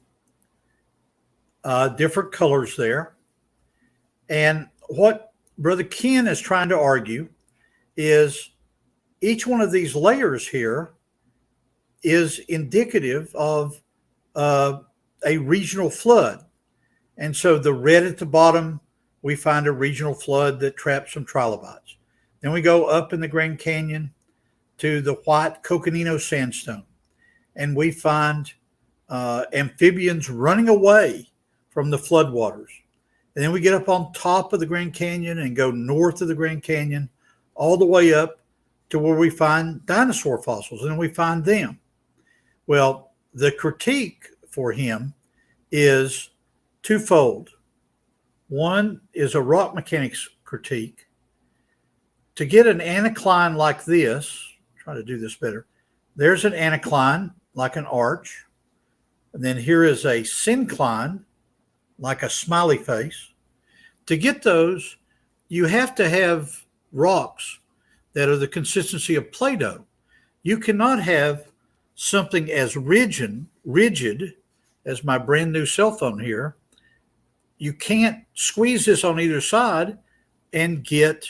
different colors there. And what Brother Ken is trying to argue is each one of these layers here is indicative of a regional flood. And so the red at the bottom, we find a regional flood that trapped some trilobites. Then we go up in the Grand Canyon to the white Coconino sandstone, and we find amphibians running away from the floodwaters. And then we get up on top of the Grand Canyon and go north of the Grand Canyon all the way up to where we find dinosaur fossils, and we find them. Well, the critique for him is twofold. One is a rock mechanics critique. To get an anticline like this, try to do this better. There's an anticline like an arch. And then here is a syncline like a smiley face. To get those, you have to have rocks that are the consistency of Play-Doh. You cannot have something as rigid as my brand new cell phone here. You can't squeeze this on either side and get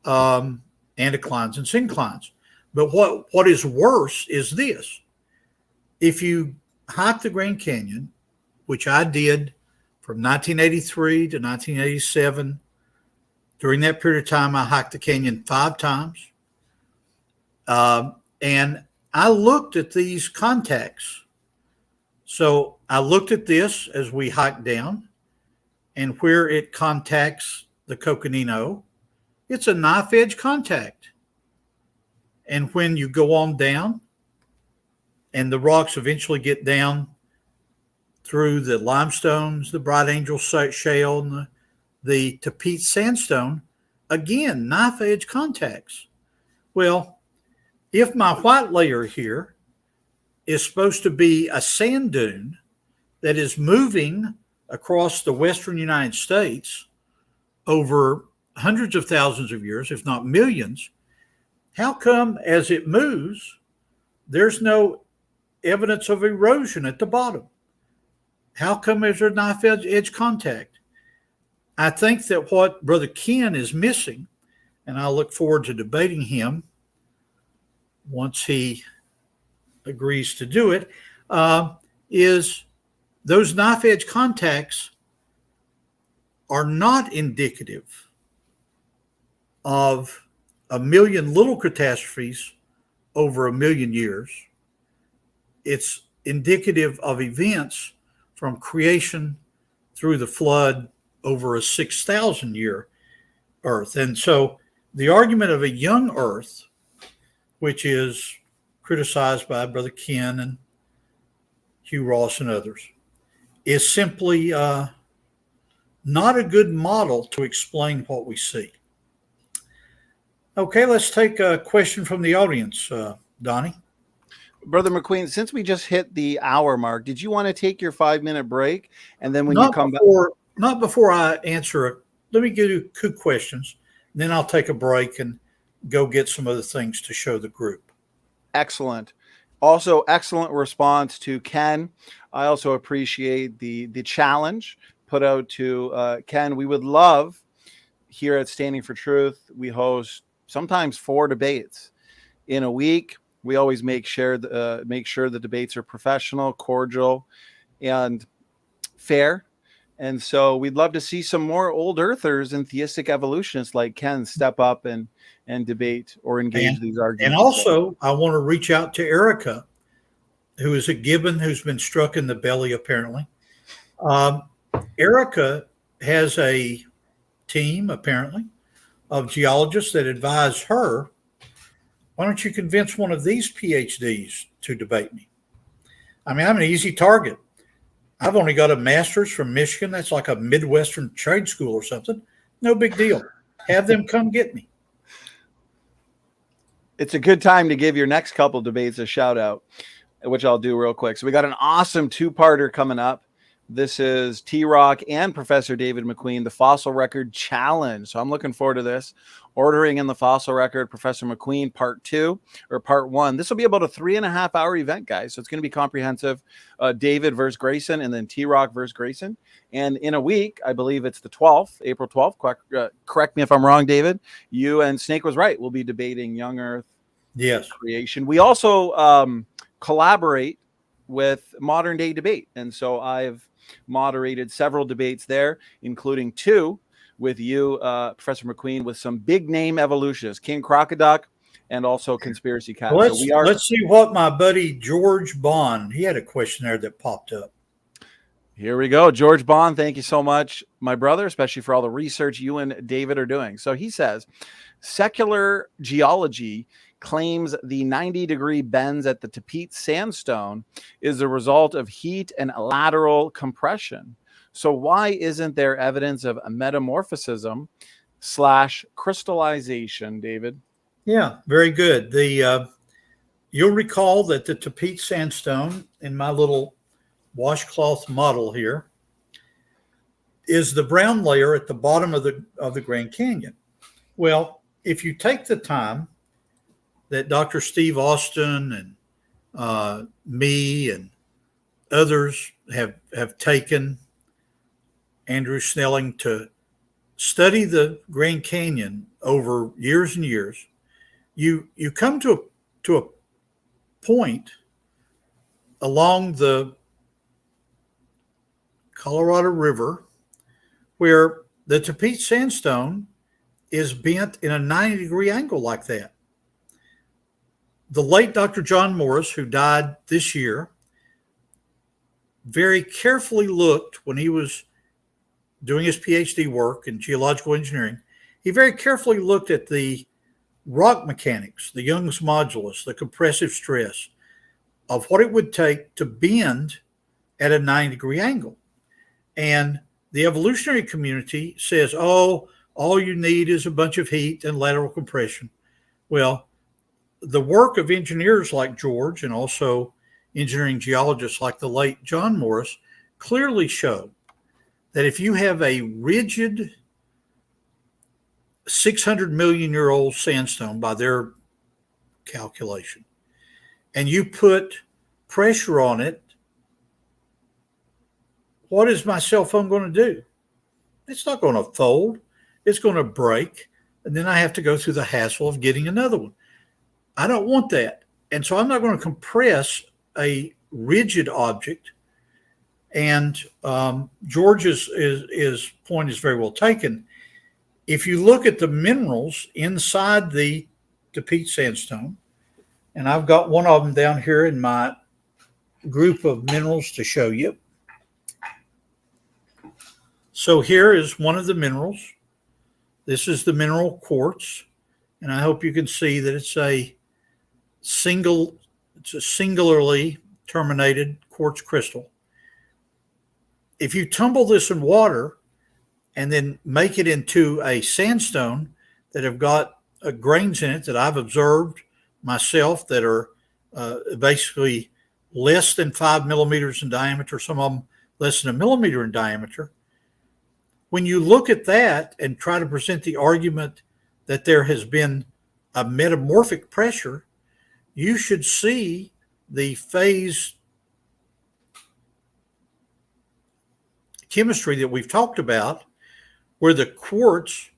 anticlines and synclines. But what is worse is this. If you hike the Grand Canyon, which I did from 1983 to 1987, during that period of time, I hiked the canyon 5 times. And I looked at these contacts. So I looked at this as we hiked down, and where it contacts the Coconino, it's a knife edge contact. And when you go on down, and the rocks eventually get down through the limestones, the Bright Angel shale, and the Tapete sandstone, again, knife edge contacts. Well, if my white layer here is supposed to be a sand dune that is moving across the western United States over hundreds of thousands of years, if not millions, how come as it moves, there's no evidence of erosion at the bottom? How come there's a knife edge contact? I think that what Brother Ken is missing, and I look forward to debating him once he agrees to do it, is those knife edge contacts are not indicative of a million little catastrophes over a million years. It's indicative of events from creation through the flood over a 6,000 year Earth. And so the argument of a young Earth, which is criticized by Brother Ken and Hugh Ross and others, is simply not a good model to explain what we see. Okay, let's take a question from the audience, Donny. Brother McQueen, since we just hit the hour mark, did you want to take your 5-minute break? And then when you come back. Not before I answer it, let me give you 2 questions. Then I'll take a break and go get some other things to show the group. Excellent. Also, excellent response to Ken. I also appreciate the challenge put out to Ken. We would love here at Standing for Truth, we host sometimes 4 debates in a week. We always make sure the debates are professional, cordial, and fair. And so we'd love to see some more old earthers and theistic evolutionists like Ken step up and debate or engage these arguments. And also, I want to reach out to Erica, who is a gibbon who's been struck in the belly, apparently. Erica has a team, apparently, of geologists that advise her. Why don't you convince one of these PhDs to debate me? I mean, I'm an easy target. I've only got a master's from Michigan. That's like a Midwestern trade school or something. No big deal. Have them come get me. It's a good time to give your next couple debates a shout out, which I'll do real quick. So we got an awesome 2-parter coming up. This is T-Rock and Professor David McQueen, the Fossil Record Challenge. So I'm looking forward to this. Ordering in the Fossil Record, Professor McQueen, part 2 or part 1. This will be about a 3.5-hour event, guys. So it's going to be comprehensive. David versus Grayson, and then T-Rock versus Grayson. And in a week, I believe it's the 12th, April 12th. Correct me if I'm wrong, David. You and Snake was right. We'll be debating young Earth creation. We also collaborate with Modern Day Debate. And so I've moderated several debates there, including 2 with you, Professor McQueen, with some big name evolutionists, King Crocoduck and also Conspiracy Cat. Let's see what my buddy George Bond, he had a question there that popped up. Here we go. George Bond, thank you so much, my brother, especially for all the research you and David are doing. So he says, secular geology claims the 90-degree bends at the Tapete sandstone is a result of heat and lateral compression. So why isn't there evidence of a metamorphism / crystallization, David? Yeah, very good. You'll recall that the Tapete sandstone in my little washcloth model here is the brown layer at the bottom of the Grand Canyon. Well, if you take the time that Dr. Steve Austin and me and others have taken, Andrew Snelling, to study the Grand Canyon over years and years, you come to a point along the Colorado River where the Tapete sandstone is bent in a 90-degree angle like that. The late Dr. John Morris, who died this year, very carefully looked when he was doing his PhD work in geological engineering. He very carefully looked at the rock mechanics, the Young's modulus, the compressive stress of what it would take to bend at a 90-degree angle. And the evolutionary community says, oh, all you need is a bunch of heat and lateral compression. Well, the work of engineers like George and also engineering geologists like the late John Morris clearly show that if you have a rigid 600 million year old sandstone by their calculation, and you put pressure on it, what is my cell phone going to do? It's not going to fold. It's going to break. And then I have to go through the hassle of getting another one. I don't want that. And so I'm not going to compress a rigid object. And George's point is very well taken. If you look at the minerals inside the Tapete sandstone, and I've got one of them down here in my group of minerals to show you. So here is one of the minerals. This is the mineral quartz, and I hope you can see that it's a singularly terminated quartz crystal. If you tumble this in water and then make it into a sandstone that have got grains in it that I've observed myself that are basically less than 5 millimeters in diameter, some of them less than a millimeter in diameter. When you look at that and try to present the argument that there has been a metamorphic pressure, you should see the phase chemistry that we've talked about, where the quartz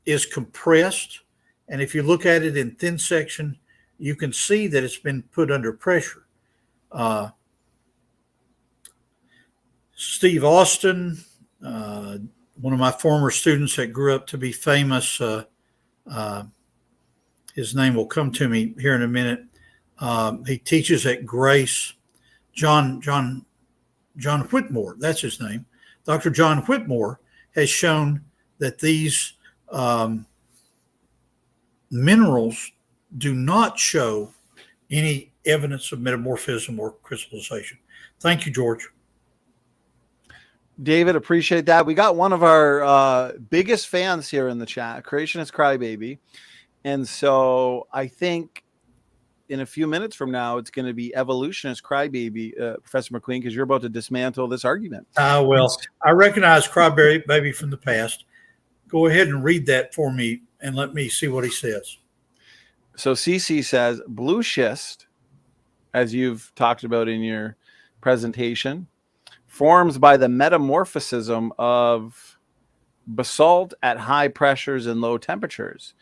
is compressed. And if you look at it in thin section, you can see that it's been put under pressure. Steve Austin, one of my former students that grew up to be famous, his name will come to me here in a minute. He teaches at Grace. John Whitmore, that's his name. Dr. John Whitmore has shown that these minerals do not show any evidence of metamorphism or crystallization. Thank you, George. David, appreciate that. We got one of our biggest fans here in the chat, Creationist Crybaby. And so I think in a few minutes from now, it's going to be Evolutionist Crybaby, Professor McQueen, because you're about to dismantle this argument. Well, I recognize Crybaby from the past. Go ahead and read that for me and let me see what he says. So CC says, blue schist, as you've talked about in your presentation, forms by the metamorphism of basalt at high pressures and low temperatures.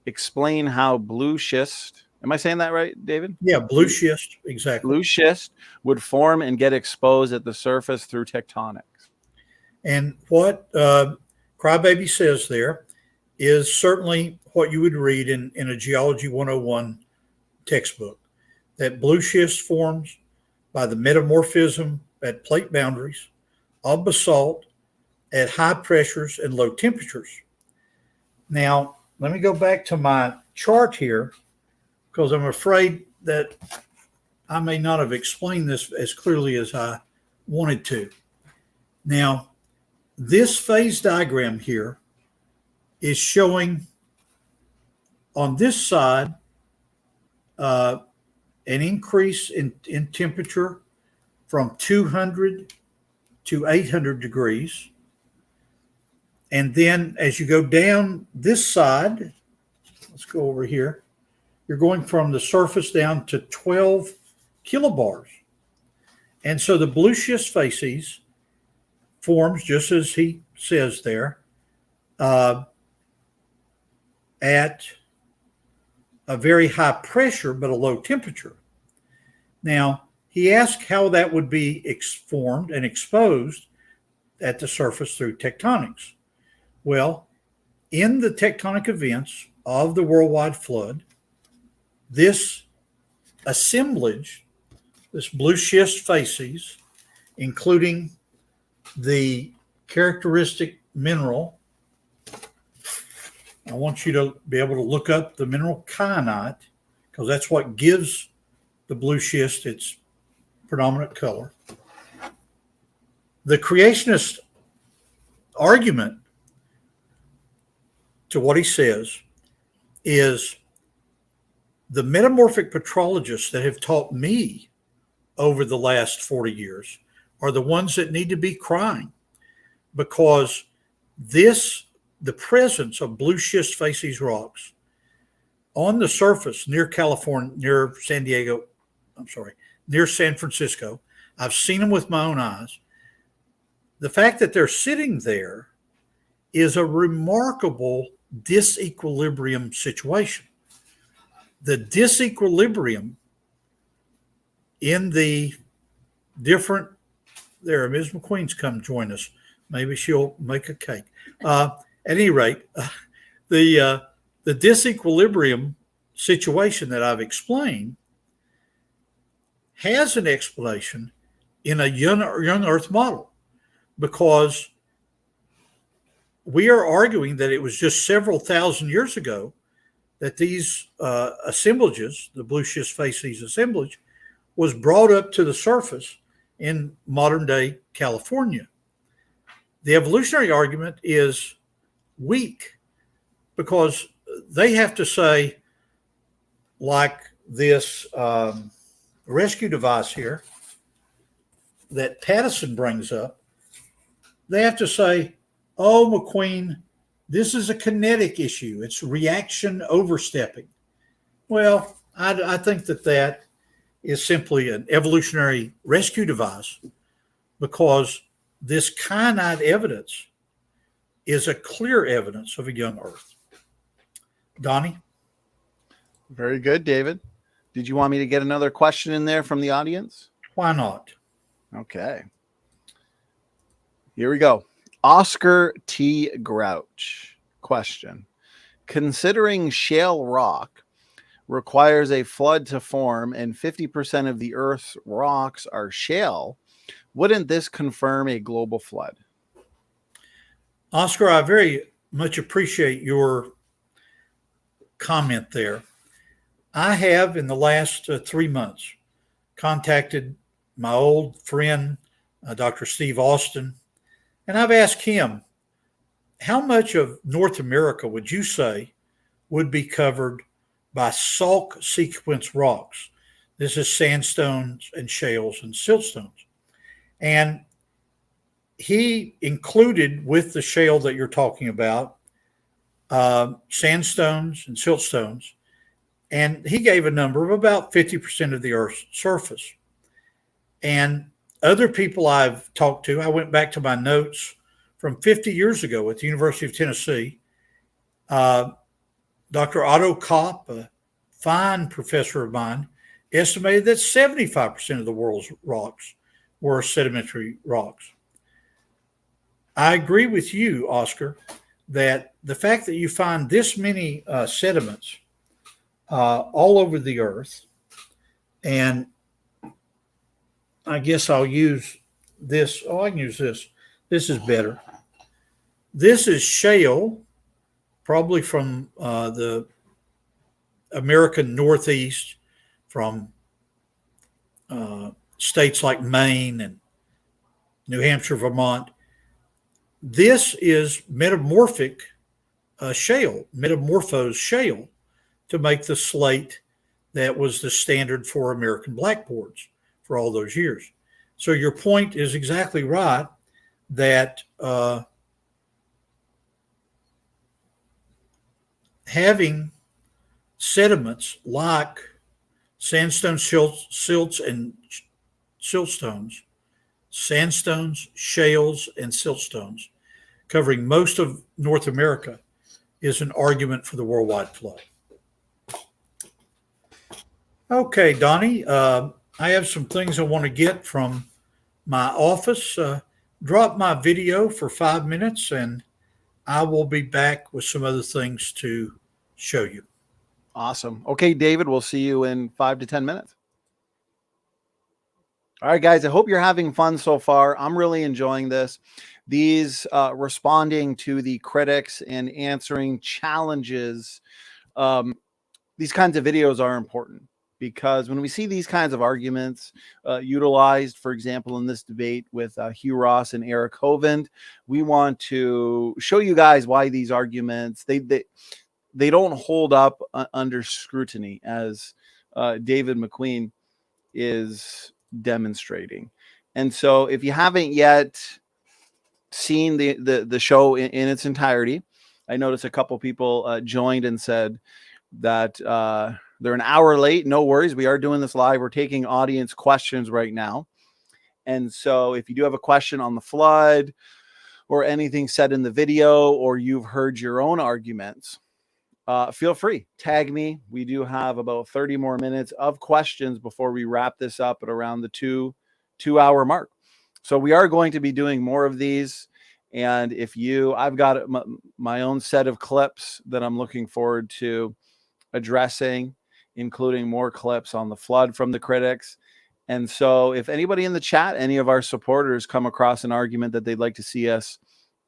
Explain how blue schist, am I saying that right, David? Yeah, blue schist, exactly. Blue schist would form and get exposed at the surface through tectonics. And what Crybaby says there is certainly what you would read in a Geology 101 textbook, that blue schist forms by the metamorphism at plate boundaries of basalt at high pressures and low temperatures. Now, let me go back to my chart here, because I'm afraid that I may not have explained this as clearly as I wanted to. Now, this phase diagram here is showing on this side an increase in temperature from 200 to 800 degrees. And then as you go down this side, let's go over here, you're going from the surface down to 12 kilobars. And so the blue schist facies forms, just as he says there, at a very high pressure but a low temperature. Now, he asked how that would be formed and exposed at the surface through tectonics. Well, in the tectonic events of the worldwide flood, this assemblage, this blue schist facies, including the characteristic mineral, I want you to be able to look up the mineral kyanite, because that's what gives the blue schist its predominant color. The creationist argument to what he says is the metamorphic petrologists that have taught me over the last 40 years are the ones that need to be crying, because the presence of blue schist facies rocks on the surface near California, near San Francisco, I've seen them with my own eyes. The fact that they're sitting there is a remarkable disequilibrium situation. The disequilibrium in the different, there, Ms. McQueen's come join us. Maybe she'll make a cake. At any rate, the disequilibrium situation that I've explained has an explanation in a young Earth model, because we are arguing that it was just several thousand years ago that these assemblages, the blue schist facies assemblage, was brought up to the surface in modern day California. The evolutionary argument is weak, because they have to say, like this rescue device here that Pattison brings up, they have to say, oh, McQueen, this is a kinetic issue. It's reaction overstepping. Well, I think that is simply an evolutionary rescue device, because this kyanite evidence is a clear evidence of a young Earth. Donny? Very good, David. Did you want me to get another question in there from the audience? Why not? Okay. Here we go. Oscar T. Grouch. Question. Considering shale rock requires a flood to form and 50% of the Earth's rocks are shale, wouldn't this confirm a global flood? Oscar, I very much appreciate your comment there. I have, in the last 3 months, contacted my old friend, Dr. Steve Austin, and I've asked him, how much of North America would you say would be covered by Salk sequence rocks? This is sandstones and shales and siltstones. And he included, with the shale that you're talking about, sandstones and siltstones. And he gave a number of about 50% of the Earth's surface. And other people I've talked to, I went back to my notes from 50 years ago at the University of Tennessee. Dr. Otto Kopp, a fine professor of mine, estimated that 75% of the world's rocks were sedimentary rocks. I agree with you, Oscar, that the fact that you find this many sediments all over the Earth, and I guess I'll use this. Oh, I can use this. This is better. This is shale, probably from the American Northeast, from states like Maine and New Hampshire, Vermont. This is metamorphic shale, metamorphosed shale, to make the slate that was the standard for American blackboards for all those years. So your point is exactly right, that having sediments like sandstone silts and siltstones, sandstones, shales, and siltstones, covering most of North America, is an argument for the worldwide flood. Okay, Donny, I have some things I want to get from my office. Drop my video for 5 minutes and I will be back with some other things to show you. Awesome. Okay, David, we'll see you in 5 to 10 minutes. All right, guys, I hope you're having fun so far. I'm really enjoying this. These responding to the critics and answering challenges, these kinds of videos are important because when we see these kinds of arguments utilized, for example, in this debate with Hugh Ross and Eric Hovind, we want to show you guys why these arguments, they don't hold up under scrutiny, as David McQueen is demonstrating. And so if you haven't yet seen the show in its entirety, I noticed a couple people joined and said that they're an hour late. No worries. We are doing this live. We're taking audience questions right now. And so if you do have a question on the flood or anything said in the video, or you've heard your own arguments, feel free, tag me. We do have about 30 more minutes of questions before we wrap this up at around the two-hour mark. So we are going to be doing more of these. And I've got my own set of clips that I'm looking forward to addressing, including more clips on the flood from the critics. And so if anybody in the chat, any of our supporters come across an argument that they'd like to see us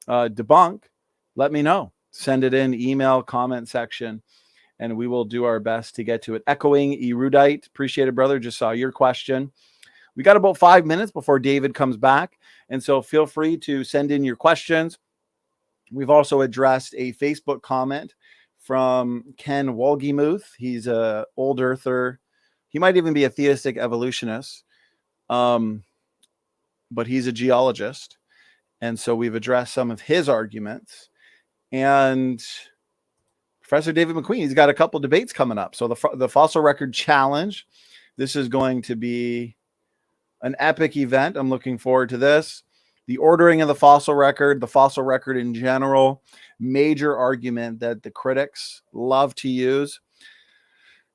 debunk, let me know. Send it in, email, comment section, and we will do our best to get to it. Echoing Erudite, appreciate it, brother. Just saw your question. We got about 5 minutes before David comes back, and so feel free to send in your questions. We've also addressed a Facebook comment from Ken Wolgemuth. He's a old earther. He might even be a theistic evolutionist, but he's a geologist, and so we've addressed some of his arguments. And Professor David McQueen, he's got a couple debates coming up. So the Fossil Record Challenge, this is going to be an epic event. I'm looking forward to this. The ordering of the fossil record in general, major argument that the critics love to use.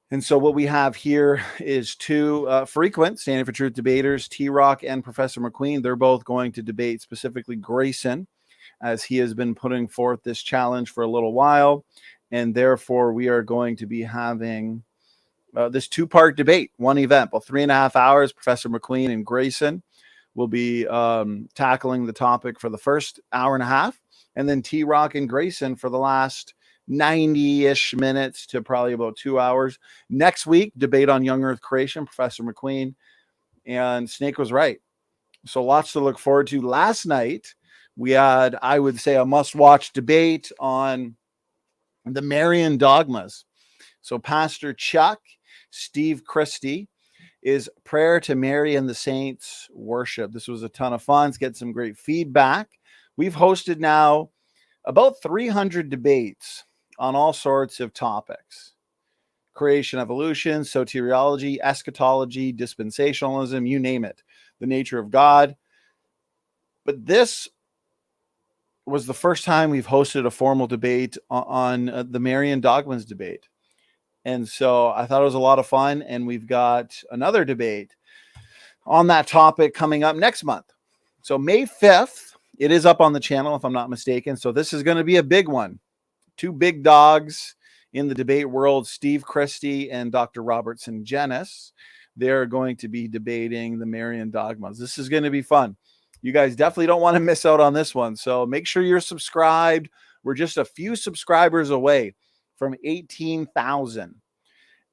And so what we have here is two frequent Standing for Truth debaters, T-Rock and Professor McQueen. They're both going to debate specifically Grayson, as he has been putting forth this challenge for a little while. And therefore, we are going to be having this two-part debate, one event, about 3.5 hours. Professor McQueen and Grayson will be tackling the topic for the first hour and a half, and then T-Rock and Grayson for the last 90-ish minutes to probably about 2 hours. Next week, debate on young Earth creation, Professor McQueen, and Snake was right. So lots to look forward to. Last night, we had, I would say, a must-watch debate on the Marian dogmas. So Pastor Chuck, Steve Christie, is Prayer to Mary and the Saints Worship. This was a ton of fun. Let's get some great feedback. We've hosted now about 300 debates on all sorts of topics: creation, evolution, soteriology, eschatology, dispensationalism, you name it, the nature of God. But this was the first time we've hosted a formal debate on the Marian dogmas debate. And so I thought it was a lot of fun. And we've got another debate on that topic coming up next month. So May 5th, it is up on the channel, if I'm not mistaken. So this is going to be a big one. Two big dogs in the debate world, Steve Christie and Dr. Robertson Jenis. They're going to be debating the Marian dogmas. This is going to be fun. You guys definitely don't want to miss out on this one. So make sure you're subscribed. We're just a few subscribers away from 18,000.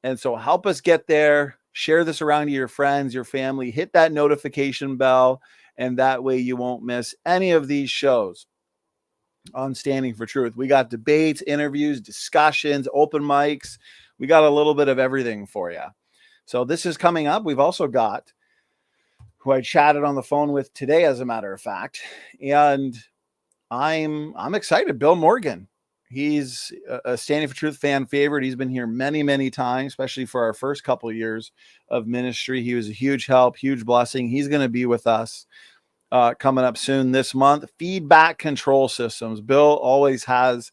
And so help us get there. Share this around to your friends, your family. Hit that notification bell. And that way you won't miss any of these shows on Standing for Truth. We got debates, interviews, discussions, open mics. We got a little bit of everything for you. So this is coming up. We've also got who I chatted on the phone with today, as a matter of fact. And I'm excited. Bill Morgan. He's a Standing for Truth fan favorite. He's been here many, many times, especially for our first couple of years of ministry. He was a huge help, huge blessing. He's going to be with us coming up soon this month. Feedback control systems. Bill always has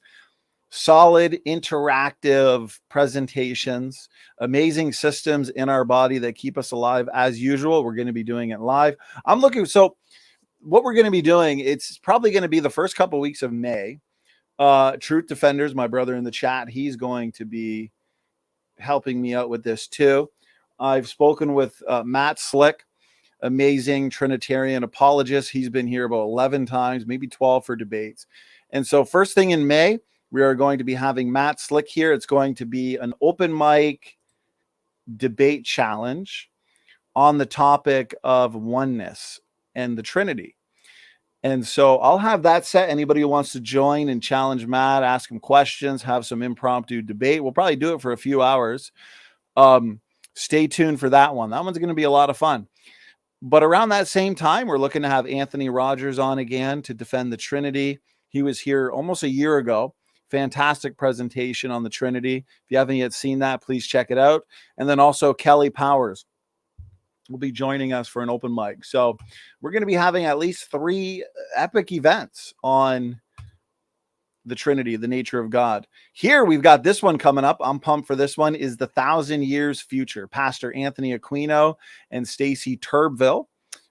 solid interactive presentations, amazing systems in our body that keep us alive as usual. We're going to be doing it live. So what we're going to be doing, it's probably going to be the first couple of weeks of May. Truth Defenders, my brother in the chat, he's going to be helping me out with this too. I've spoken with Matt Slick, amazing Trinitarian apologist. He's been here about 11 times, maybe 12 for debates. And so first thing in May, we are going to be having Matt Slick here. It's going to be an open mic debate challenge on the topic of oneness and the Trinity. And so I'll have that set. Anybody who wants to join and challenge Matt, ask him questions, have some impromptu debate. We'll probably do it for a few hours. Stay tuned for that one. That one's going to be a lot of fun. But around that same time, we're looking to have Anthony Rogers on again to defend the Trinity. He was here almost a year ago. Fantastic presentation on the Trinity. If you haven't yet seen that, please check it out. And then also Kelly Powers will be joining us for an open mic. So we're going to be having at least 3 epic events on the Trinity, the nature of God. Here we've got this one coming up. I'm pumped for this one. Is the 1,000 Years Future. Pastor Anthony Aquino and Stacy Turbeville.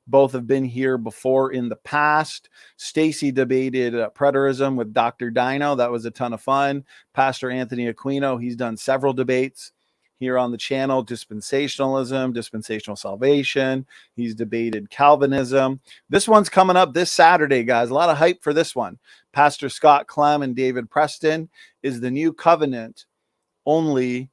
Both have been here before in the past. Stacy debated preterism with Dr. Dino. That was a ton of fun. Pastor Anthony Aquino, he's done several debates here on the channel. Dispensationalism, dispensational salvation. He's debated Calvinism. This one's coming up this Saturday, guys. A lot of hype for this one. Pastor Scott Clem and David Preston. Is the new covenant only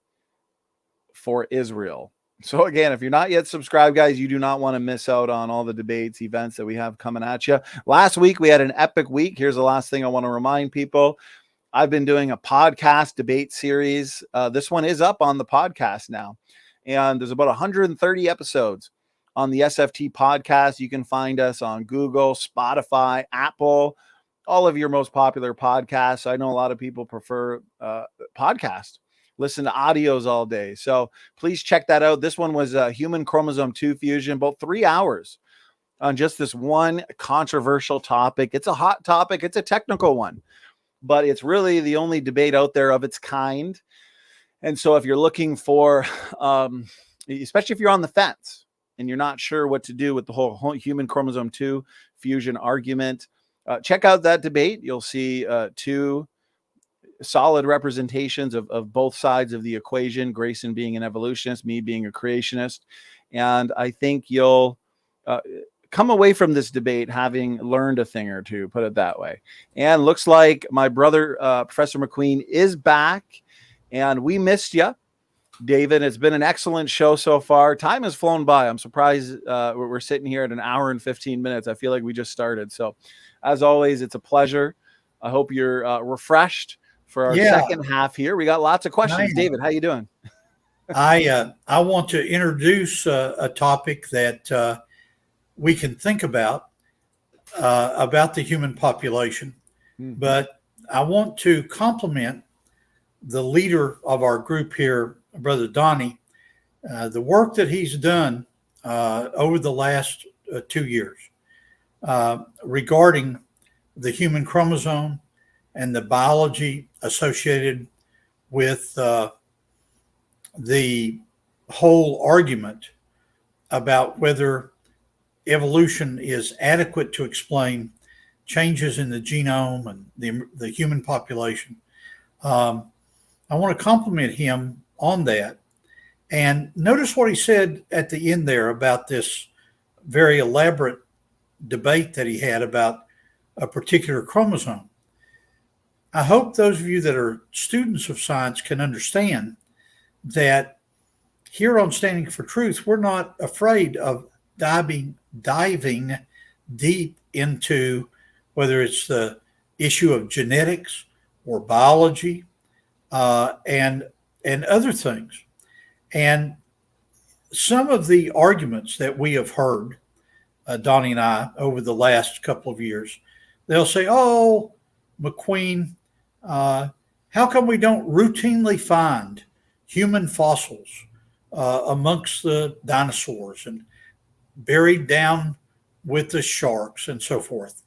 for Israel? So again, if you're not yet subscribed, guys, you do not want to miss out on all the debates, events that we have coming at you. Last week, we had an epic week. Here's the last thing I want to remind people. I've been doing a podcast debate series. This one is up on the podcast now. And there's about 130 episodes on the SFT podcast. You can find us on Google, Spotify, Apple, all of your most popular podcasts. I know a lot of people prefer podcasts, listen to audios all day. So please check that out. This one was human chromosome 2 fusion, about 3 hours on just this one controversial topic. It's a hot topic. It's a technical one, but it's really the only debate out there of its kind. And so if you're looking for, especially if you're on the fence and you're not sure what to do with the whole human chromosome 2 fusion argument, check out that debate. You'll see 2 solid representations of both sides of the equation, Grayson being an evolutionist, me being a creationist. And I think you'll come away from this debate having learned a thing or two, put it that way. And looks like my brother, Professor McQueen, is back, and we missed you, David. It's been an excellent show so far. Time has flown by. I'm surprised we're sitting here at an hour and 15 minutes. I feel like we just started. So as always, it's a pleasure. I hope you're refreshed for our second half here. We got lots of questions. David, how you doing? I want to introduce a topic that we can think about the human population. Mm-hmm. But I want to compliment the leader of our group here, Brother Donny, the work that he's done over the last 2 years regarding the human chromosome and the biology associated with the whole argument about whether evolution is adequate to explain changes in the genome and the human population. I want to compliment him on that. And notice what he said at the end there about this very elaborate debate that he had about a particular chromosome. I hope those of you that are students of science can understand that here on Standing for Truth, we're not afraid of diving deep into whether it's the issue of genetics or biology and other things. And some of the arguments that we have heard, Donny and I, over the last couple of years, they'll say, oh, McQueen, How come we don't routinely find human fossils amongst the dinosaurs and buried down with the sharks and so forth?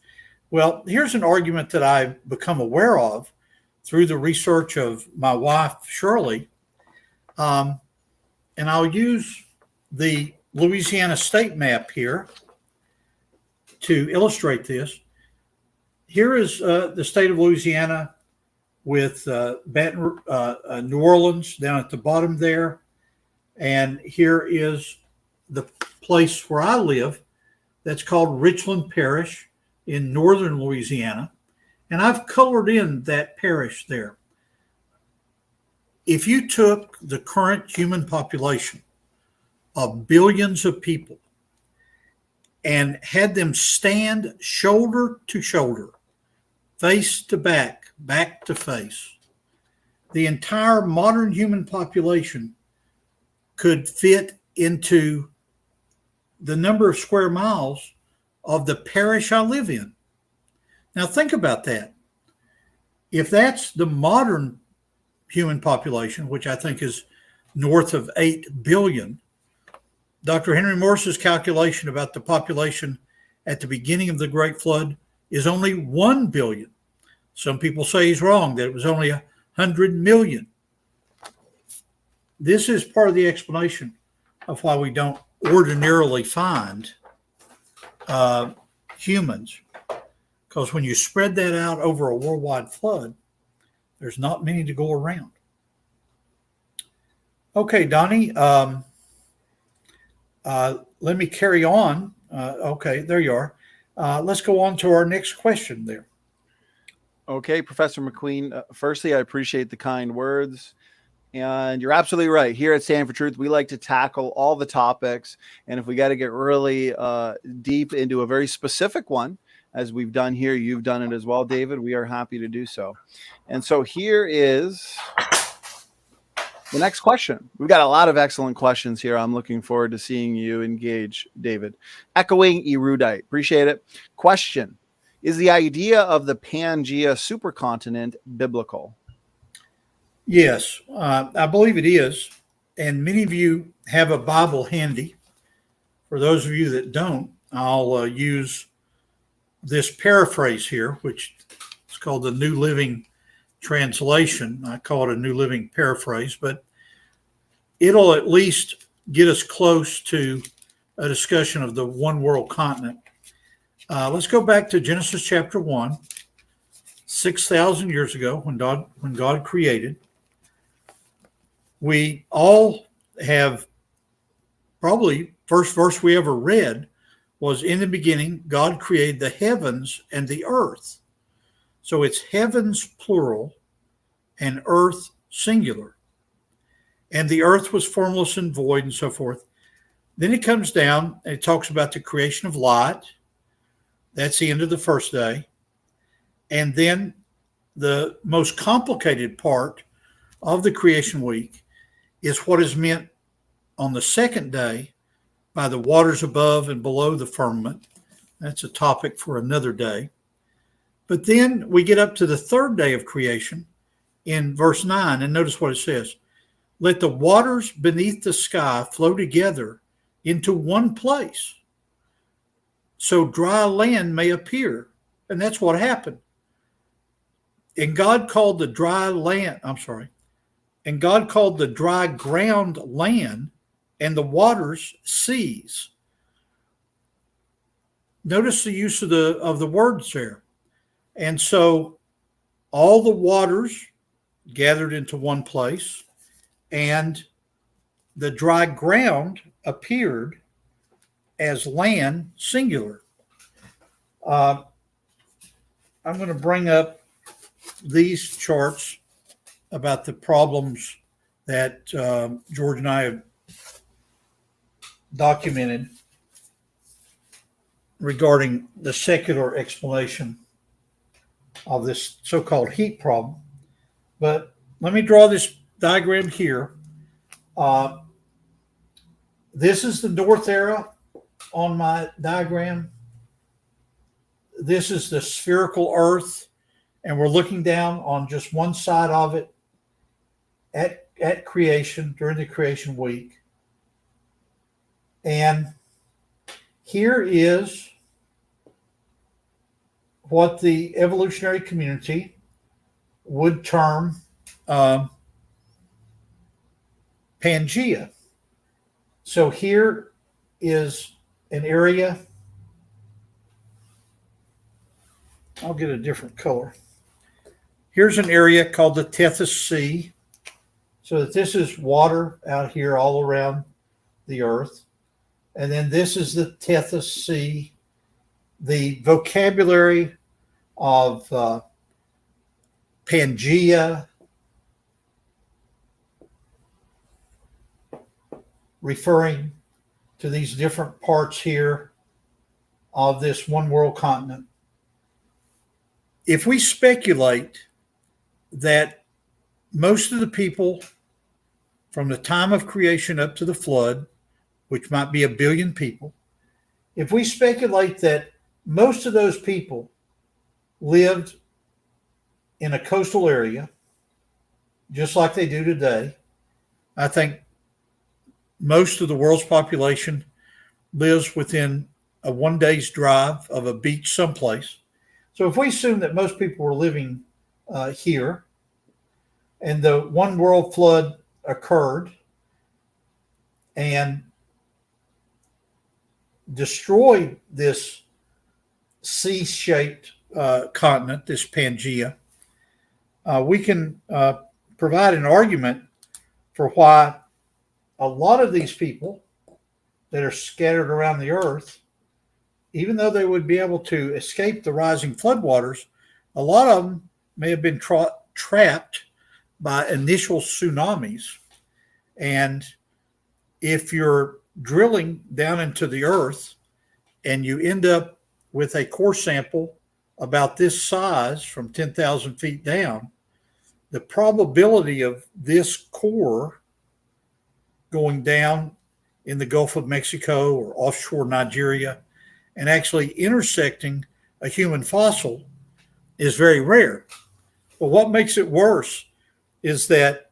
Well, here's an argument that I've become aware of through the research of my wife, Shirley. And I'll use the Louisiana state map here to illustrate this. Here is the state of Louisiana with New Orleans down at the bottom there. And here is the place where I live that's called Richland Parish in northern Louisiana. And I've colored in that parish there. If you took the current human population of billions of people and had them stand shoulder to shoulder, face to back, back to face, the entire modern human population could fit into the number of square miles of the parish I live in. Now think about that. If that's the modern human population, which I think is north of 8 billion, Dr. Henry Morris's calculation about the population at the beginning of the Great Flood is only 1 billion. Some people say he's wrong, that it was only 100 million. This is part of the explanation of why we don't ordinarily find humans, because when you spread that out over a worldwide flood, there's not many to go around. Okay, Donny, let me carry on. Okay, there you are. Let's go on to our next question there. Okay, Professor McQueen, firstly, I appreciate the kind words. And you're absolutely right. Here at Stand for Truth, we like to tackle all the topics. And if we got to get really deep into a very specific one, as we've done here, you've done it as well, David, we are happy to do so. And so here is the next question. We've got a lot of excellent questions here. I'm looking forward to seeing you engage, David. Echoing erudite. Appreciate it. Question. Is the idea of the Pangea supercontinent biblical? Yes, I believe it is. And many of you have a Bible handy. For those of you that don't, I'll use this paraphrase here, which is called the New Living Translation. I call it a New Living Paraphrase, but it'll at least get us close to a discussion of the one world continent. Let's go back to Genesis chapter 1, 6,000 years ago when God created. We all have probably first verse we ever read was, in the beginning, God created the heavens and the earth. So it's heavens plural and earth singular. And the earth was formless and void and so forth. Then it comes down and it talks about the creation of light. That's the end of the first day. And then the most complicated part of the creation week is what is meant on the second day by the waters above and below the firmament. That's a topic for another day. But then we get up to the third day of creation in verse 9, and notice what it says. Let the waters beneath the sky flow together into one place, so dry land may appear. And that's what happened. And God called the dry ground land, and the waters seas. Notice the use of the words there. And so all the waters gathered into one place, and the dry ground appeared as land singular. I'm going to bring up these charts about the problems that George and I have documented regarding the secular explanation of this so-called heat problem. But let me draw this diagram here. This is the north arrow on my diagram. This is the spherical Earth, and we're looking down on just one side of it at creation during the creation week. And here is what the evolutionary community would term Pangea. So here is an area. I'll get a different color. Here's an area called the Tethys Sea. So that this is water out here all around the earth. And then this is the Tethys Sea. The vocabulary of Pangea, referring to these different parts here of this one world continent. If we speculate that most of the people from the time of creation up to the flood, which might be 1 billion people, if we speculate that most of those people lived in a coastal area, just like they do today, I think most of the world's population lives within a 1 day's drive of a beach someplace. So if we assume that most people were living here and the one world flood occurred and destroyed this C-shaped continent, this Pangea, we can provide an argument for why a lot of these people that are scattered around the earth, even though they would be able to escape the rising floodwaters, a lot of them may have been trapped by initial tsunamis. And if you're drilling down into the earth and you end up with a core sample about this size from 10,000 feet down, the probability of this core going down in the Gulf of Mexico or offshore Nigeria and actually intersecting a human fossil is very rare. But what makes it worse is that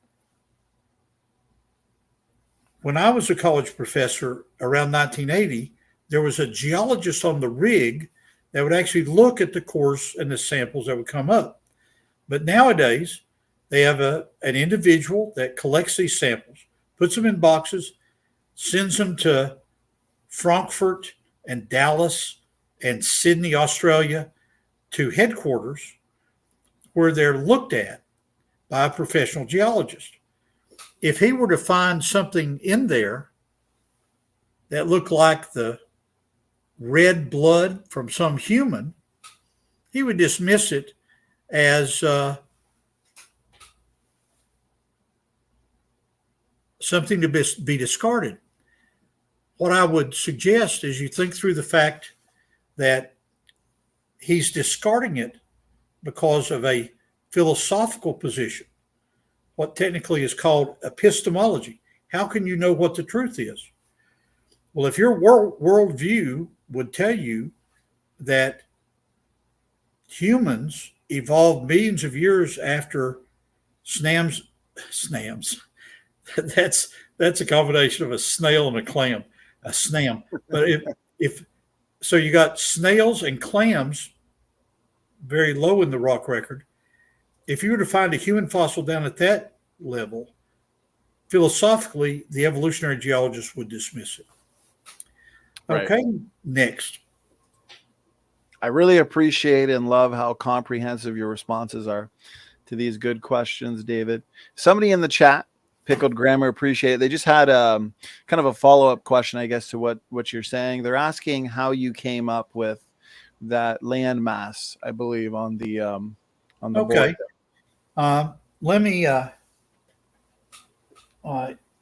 when I was a college professor around 1980, there was a geologist on the rig that would actually look at the cores and the samples that would come up. But nowadays, they have an individual that collects these samples, puts them in boxes, sends them to Frankfurt and Dallas and Sydney, Australia, to headquarters where they're looked at by a professional geologist. If he were to find something in there that looked like the red blood from some human, he would dismiss it as something to be discarded. What I would suggest is you think through the fact that he's discarding it because of a philosophical position, what technically is called epistemology. How can you know what the truth is? Well, if your worldview would tell you that humans evolved millions of years after snams, that's a combination of a snail and a clam, a snam. But if so, you got snails and clams very low in the rock record. If you were to find a human fossil down at that level, philosophically, the evolutionary geologist would dismiss it. Okay, right. Next. I really appreciate and love how comprehensive your responses are to these good questions, David. Somebody in the chat, Pickled Grammar, appreciate it. They just had kind of a follow-up question, I guess, to what you're saying. They're asking how you came up with that landmass, I believe, on the okay. board. Let me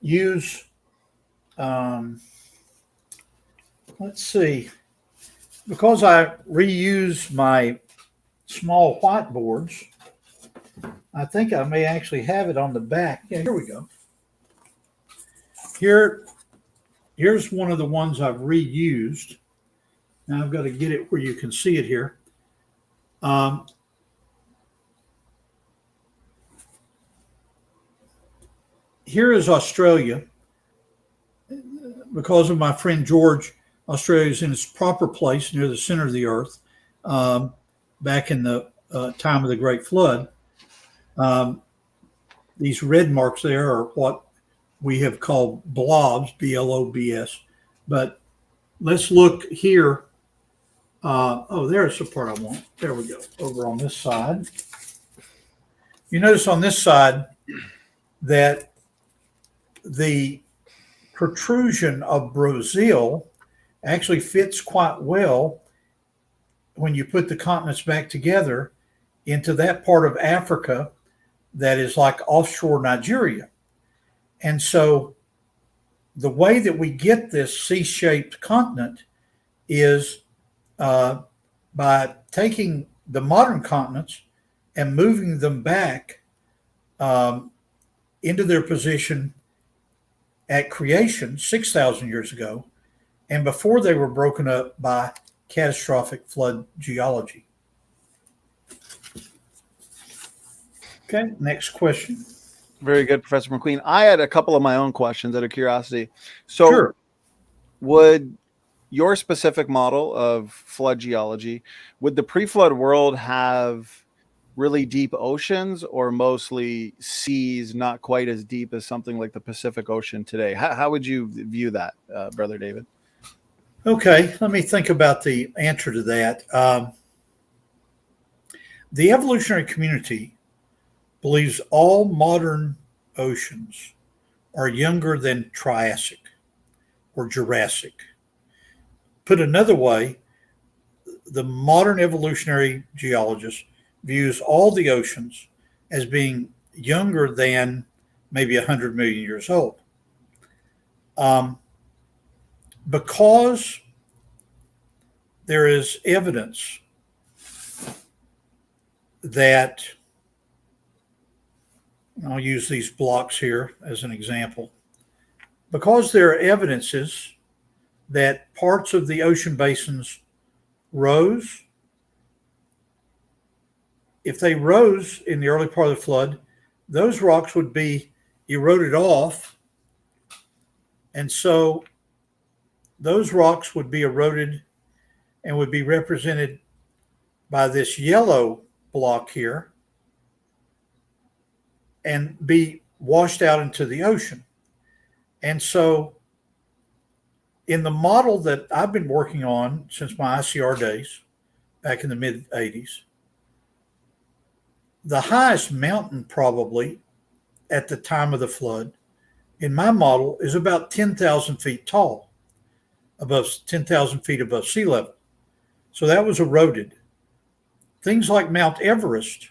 use. Let's see. Because I reuse my small whiteboards, I think I may actually have it on the back. Yeah, here we go. Here's one of the ones I've reused. Now I've got to get it where you can see it here. here is Australia. Because of my friend George, Australia is in its proper place near the center of the earth, back in the time of the Great Flood. These red marks there are what we have called blobs, B-L-O-B-S. But let's look here. There's the part I want. There we go, over on this side. You notice on this side that the protrusion of Brazil actually fits quite well when you put the continents back together into that part of Africa that is like offshore Nigeria. And so the way that we get this C-shaped continent is by taking the modern continents and moving them back into their position at creation 6,000 years ago, and before they were broken up by catastrophic flood geology. Okay, next question. Very good, Professor McQueen. I had a couple of my own questions out of curiosity. So Sure. Would your specific model of flood geology, would the pre-flood world have really deep oceans or mostly seas not quite as deep as something like the Pacific Ocean today? How would you view that, Brother David? Okay, let me think about the answer to that. The evolutionary community believes all modern oceans are younger than Triassic or Jurassic. Put another way, the modern evolutionary geologist views all the oceans as being younger than maybe 100 million years old. Because there is evidence that, I'll use these blocks here as an example, because there are evidences that parts of the ocean basins rose. If they rose in the early part of the flood, those rocks would be eroded off. And so those rocks would be eroded and would be represented by this yellow block here and be washed out into the ocean. And so in the model that I've been working on since my ICR days, back in the mid-'80s, the highest mountain probably at the time of the flood in my model is about 10,000 feet tall, above 10,000 feet above sea level. So that was eroded. Things like Mount Everest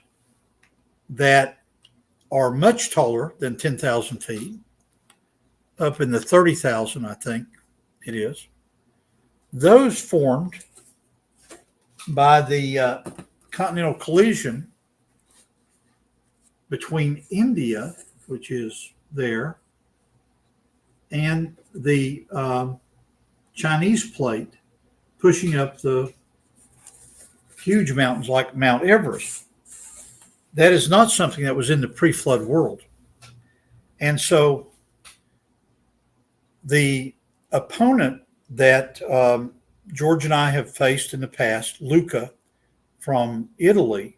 that are much taller than 10,000 feet, up in the 30,000, I think it is. Those formed by the continental collision between India, which is there, and the Chinese plate pushing up the huge mountains like Mount Everest. That is not something that was in the pre-flood world. And so the opponent that George and I have faced in the past, Luca from Italy,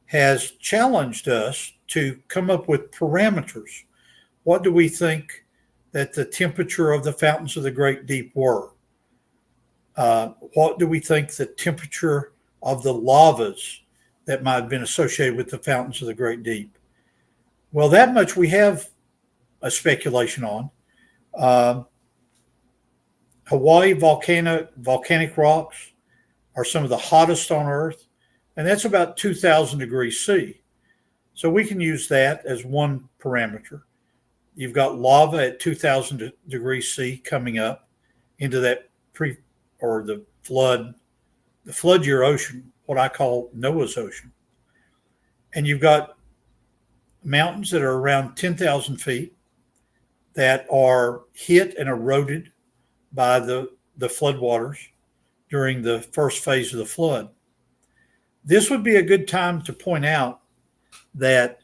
has challenged us to come up with parameters. What do we think that the temperature of the fountains of the Great Deep were? What do we think the temperature of the lavas that might have been associated with the fountains of the Great Deep? Well, that much we have a speculation on. Hawaii volcanic rocks are some of the hottest on Earth, and that's about 2,000 degrees C. So we can use that as one parameter. You've got lava at 2,000 degrees C coming up into that the flood year ocean, what I call Noah's Ocean. And you've got mountains that are around 10,000 feet that are hit and eroded by the floodwaters during the first phase of the flood. This would be a good time to point out that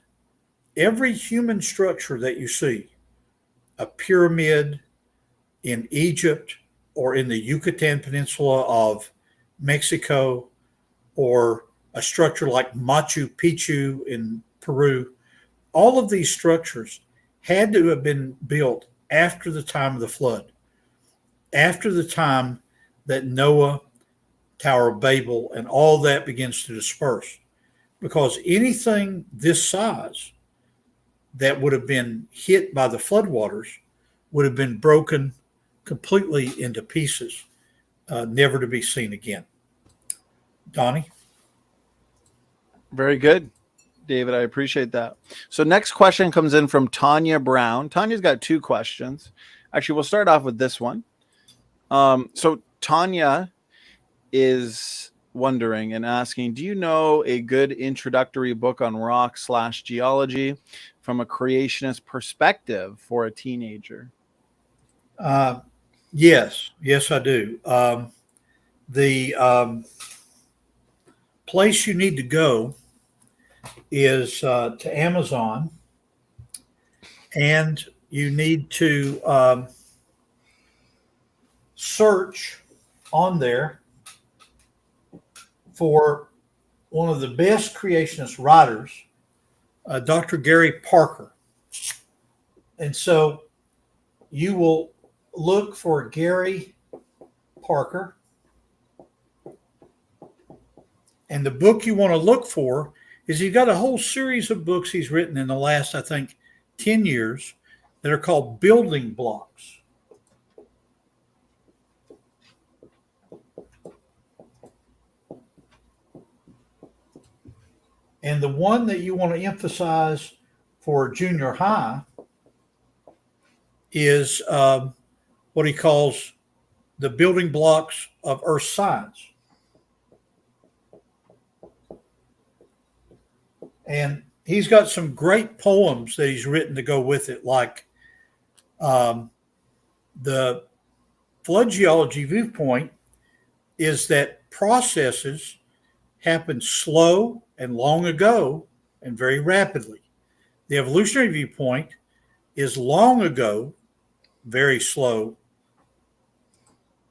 every human structure that you see, a pyramid in Egypt or in the Yucatan Peninsula of Mexico, or a structure like Machu Picchu in Peru, all of these structures had to have been built after the time of the flood, after the time that Noah, Tower of Babel, and all that begins to disperse. Because anything this size that would have been hit by the floodwaters would have been broken completely into pieces, never to be seen again. Donny? Very good, David. I appreciate that. So next question comes in from Tanya Brown. Tanya's got two questions. Actually, we'll start off with this one. So Tanya is wondering and asking, do you know a good introductory book on rock/geology from a creationist perspective for a teenager? Yes, I do. The place you need to go is to Amazon, and you need to search on there for one of the best creationist writers, Dr. Gary Parker. And so you will look for Gary Parker. And the book you want to look for is he's got a whole series of books he's written in the last, I think, 10 years that are called Building Blocks. And the one that you want to emphasize for junior high is what he calls the building blocks of earth science. And he's got some great poems that he's written to go with it, like the flood geology viewpoint is that processes happen slow and long ago and very rapidly. The evolutionary viewpoint is long ago, very slow,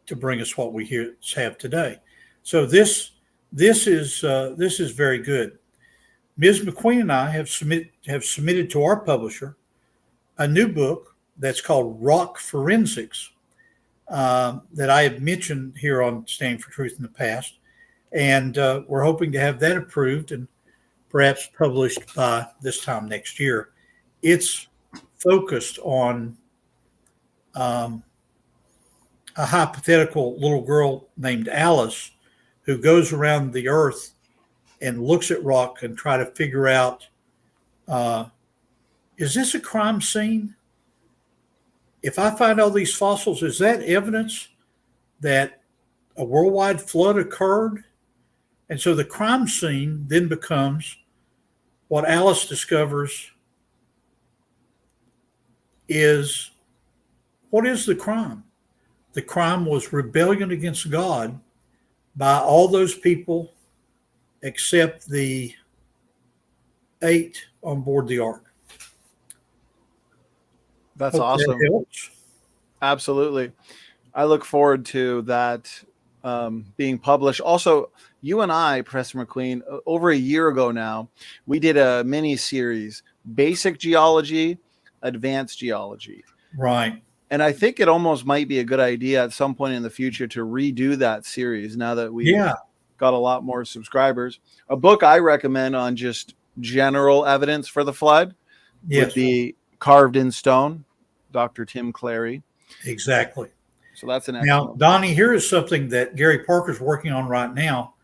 to bring us what we have today. So this is very good. Ms. McQueen and I have submitted to our publisher a new book that's called Rock Forensics, that I have mentioned here on Stand for Truth in the past. And we're hoping to have that approved and perhaps published by this time next year. It's focused on a hypothetical little girl named Alice who goes around the earth and looks at rock and try to figure out, is this a crime scene? If I find all these fossils, is that evidence that a worldwide flood occurred? And so the crime scene then becomes what Alice discovers is, what is the crime? The crime was rebellion against God by all those people except the 8 on board the ark. That's awesome. Absolutely. I look forward to that being published. Also, you and I, Professor McQueen, over a year ago now, we did a mini series, Basic Geology, Advanced Geology. Right. And I think it almost might be a good idea at some point in the future to redo that series now that we got a lot more subscribers. A book I recommend on just general evidence for the flood would be Carved in Stone, Dr. Tim Clary. Exactly. So that's an excellent. Now, Donny, here is something that Gary Parker's working on right now.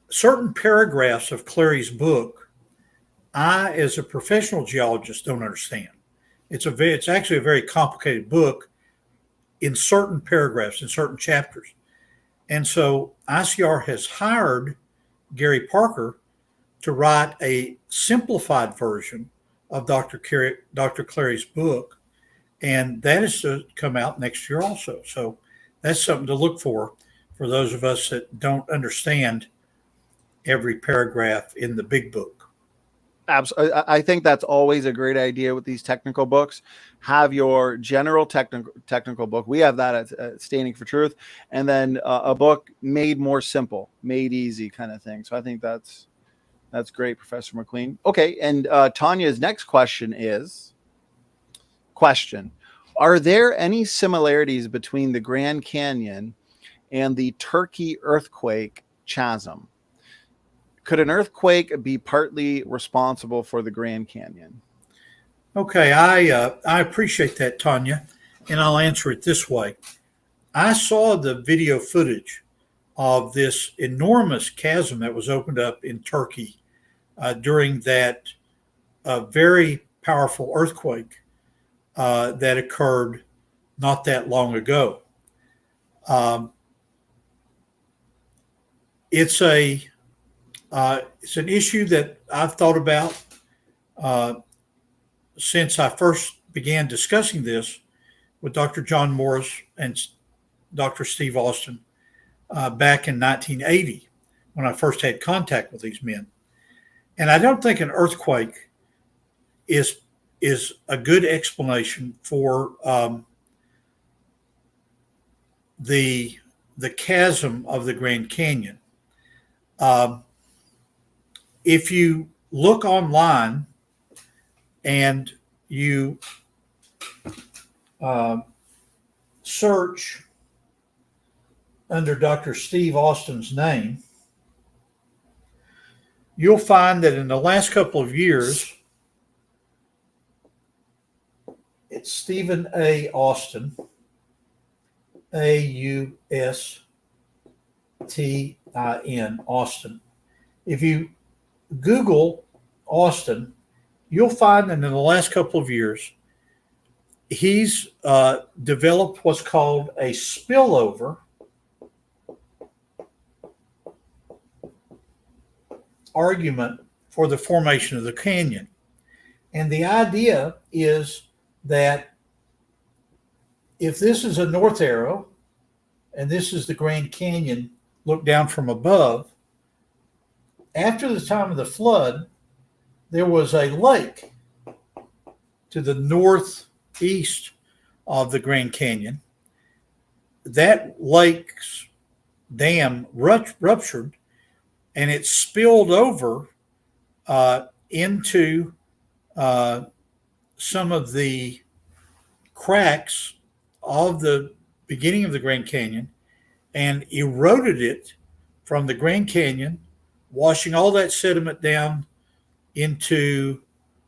Certain paragraphs of Clary's book, I, as a professional geologist, don't understand. It's actually a very complicated book in certain paragraphs, in certain chapters. And so ICR has hired Gary Parker to write a simplified version of Dr. Clary's book. And that is to come out next year also. So that's something to look for those of us that don't understand every paragraph in the big book. Absolutely. I think that's always a great idea with these technical books. Have your general technical book. We have that at Standing for Truth, and then a book made more simple, made easy, kind of thing. So I think that's great, Professor McQueen. Okay, and Tanya's next question is: Are there any similarities between the Grand Canyon and the Turkey earthquake chasm? Could an earthquake be partly responsible for the Grand Canyon? Okay, I appreciate that, Tanya, and I'll answer it this way. I saw the video footage of this enormous chasm that was opened up in Turkey during that very powerful earthquake that occurred not that long ago. It's an issue that I've thought about since I first began discussing this with Dr. John Morris and Dr. Steve Austin back in 1980 when I first had contact with these men. And I don't think an earthquake is a good explanation for the chasm of the Grand Canyon. If you look online and you search under Dr. Steve Austin's name, you'll find that in the last couple of years, it's Stephen A. Austin, Austin, Austin. If you Google Austin, you'll find that in the last couple of years, he's developed what's called a spillover argument for the formation of the canyon. And the idea is that if this is a north arrow and this is the Grand Canyon looked down from above, after the time of the flood, there was a lake to the northeast of the Grand Canyon. That lake's dam ruptured and it spilled over into some of the cracks of the beginning of the Grand Canyon and eroded it from the Grand Canyon, washing all that sediment down into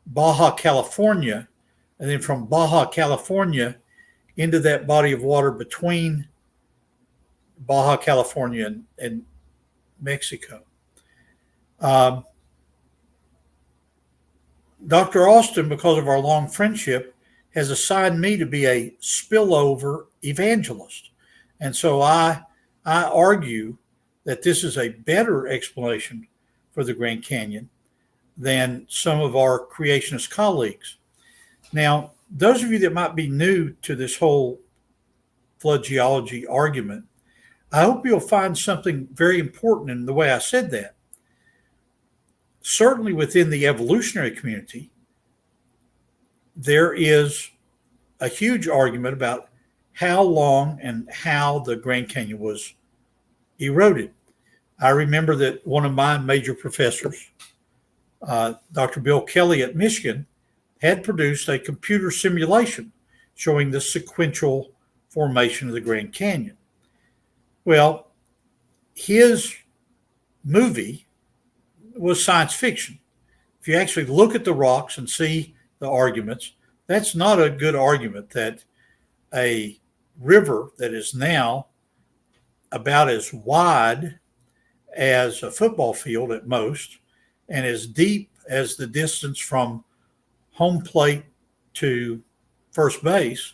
Baja California, and then from Baja California into that body of water between Baja California and Mexico. Dr. Austin, because of our long friendship, has assigned me to be a spillover evangelist. And so I argue that this is a better explanation for the Grand Canyon than some of our creationist colleagues. Now, those of you that might be new to this whole flood geology argument, I hope you'll find something very important in the way I said that. Certainly within the evolutionary community, there is a huge argument about how long and how the Grand Canyon was eroded. I remember that one of my major professors, Dr. Bill Kelly at Michigan, had produced a computer simulation showing the sequential formation of the Grand Canyon. Well, his movie was science fiction. If you actually look at the rocks and see the arguments, that's not a good argument that a river that is now about as wide as a football field at most and as deep as the distance from home plate to first base,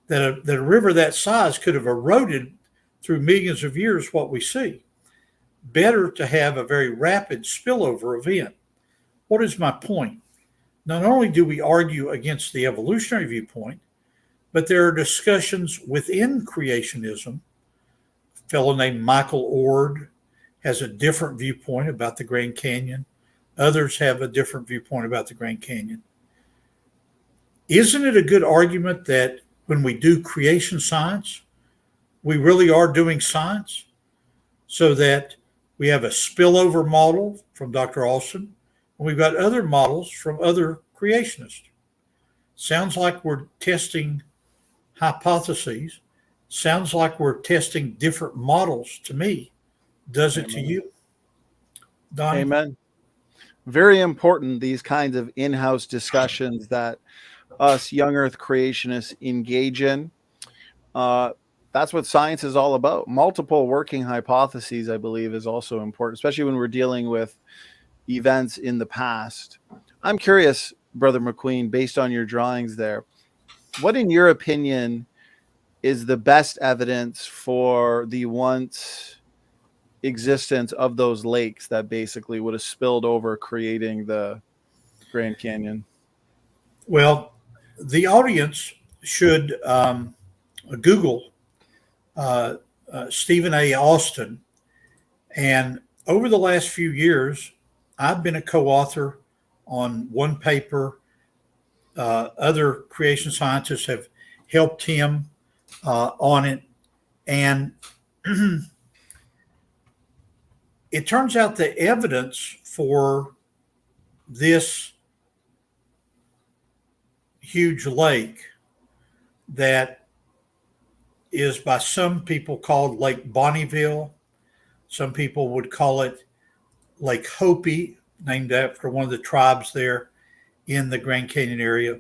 that a river that size could have eroded through millions of years what we see. Better to have a very rapid spillover event. What is my point? Not only do we argue against the evolutionary viewpoint, but there are discussions within creationism. A fellow named Michael Ord has a different viewpoint about the Grand Canyon. Others have a different viewpoint about the Grand Canyon. Isn't it a good argument that when we do creation science, we really are doing science, so that we have a spillover model from Dr. Austin, and we've got other models from other creationists? Sounds like we're testing hypotheses. Sounds like we're testing different models to me. Does it to you, Donny? Amen. Very important, these kinds of in-house discussions that us young earth creationists engage in. That's what science is all about. Multiple working hypotheses, I believe, is also important, especially when we're dealing with events in the past. I'm curious, Brother McQueen, based on your drawings there, what in your opinion is the best evidence for the once existence of those lakes that basically would have spilled over, creating the Grand Canyon? Well, the audience should Google Stephen A. Austin. And over the last few years, I've been a co-author on one paper. Other creation scientists have helped him on it. And it turns out the evidence for this huge lake that is by some people called Lake Bonneville. Some people would call it Lake Hopi, named after one of the tribes there in the Grand Canyon area,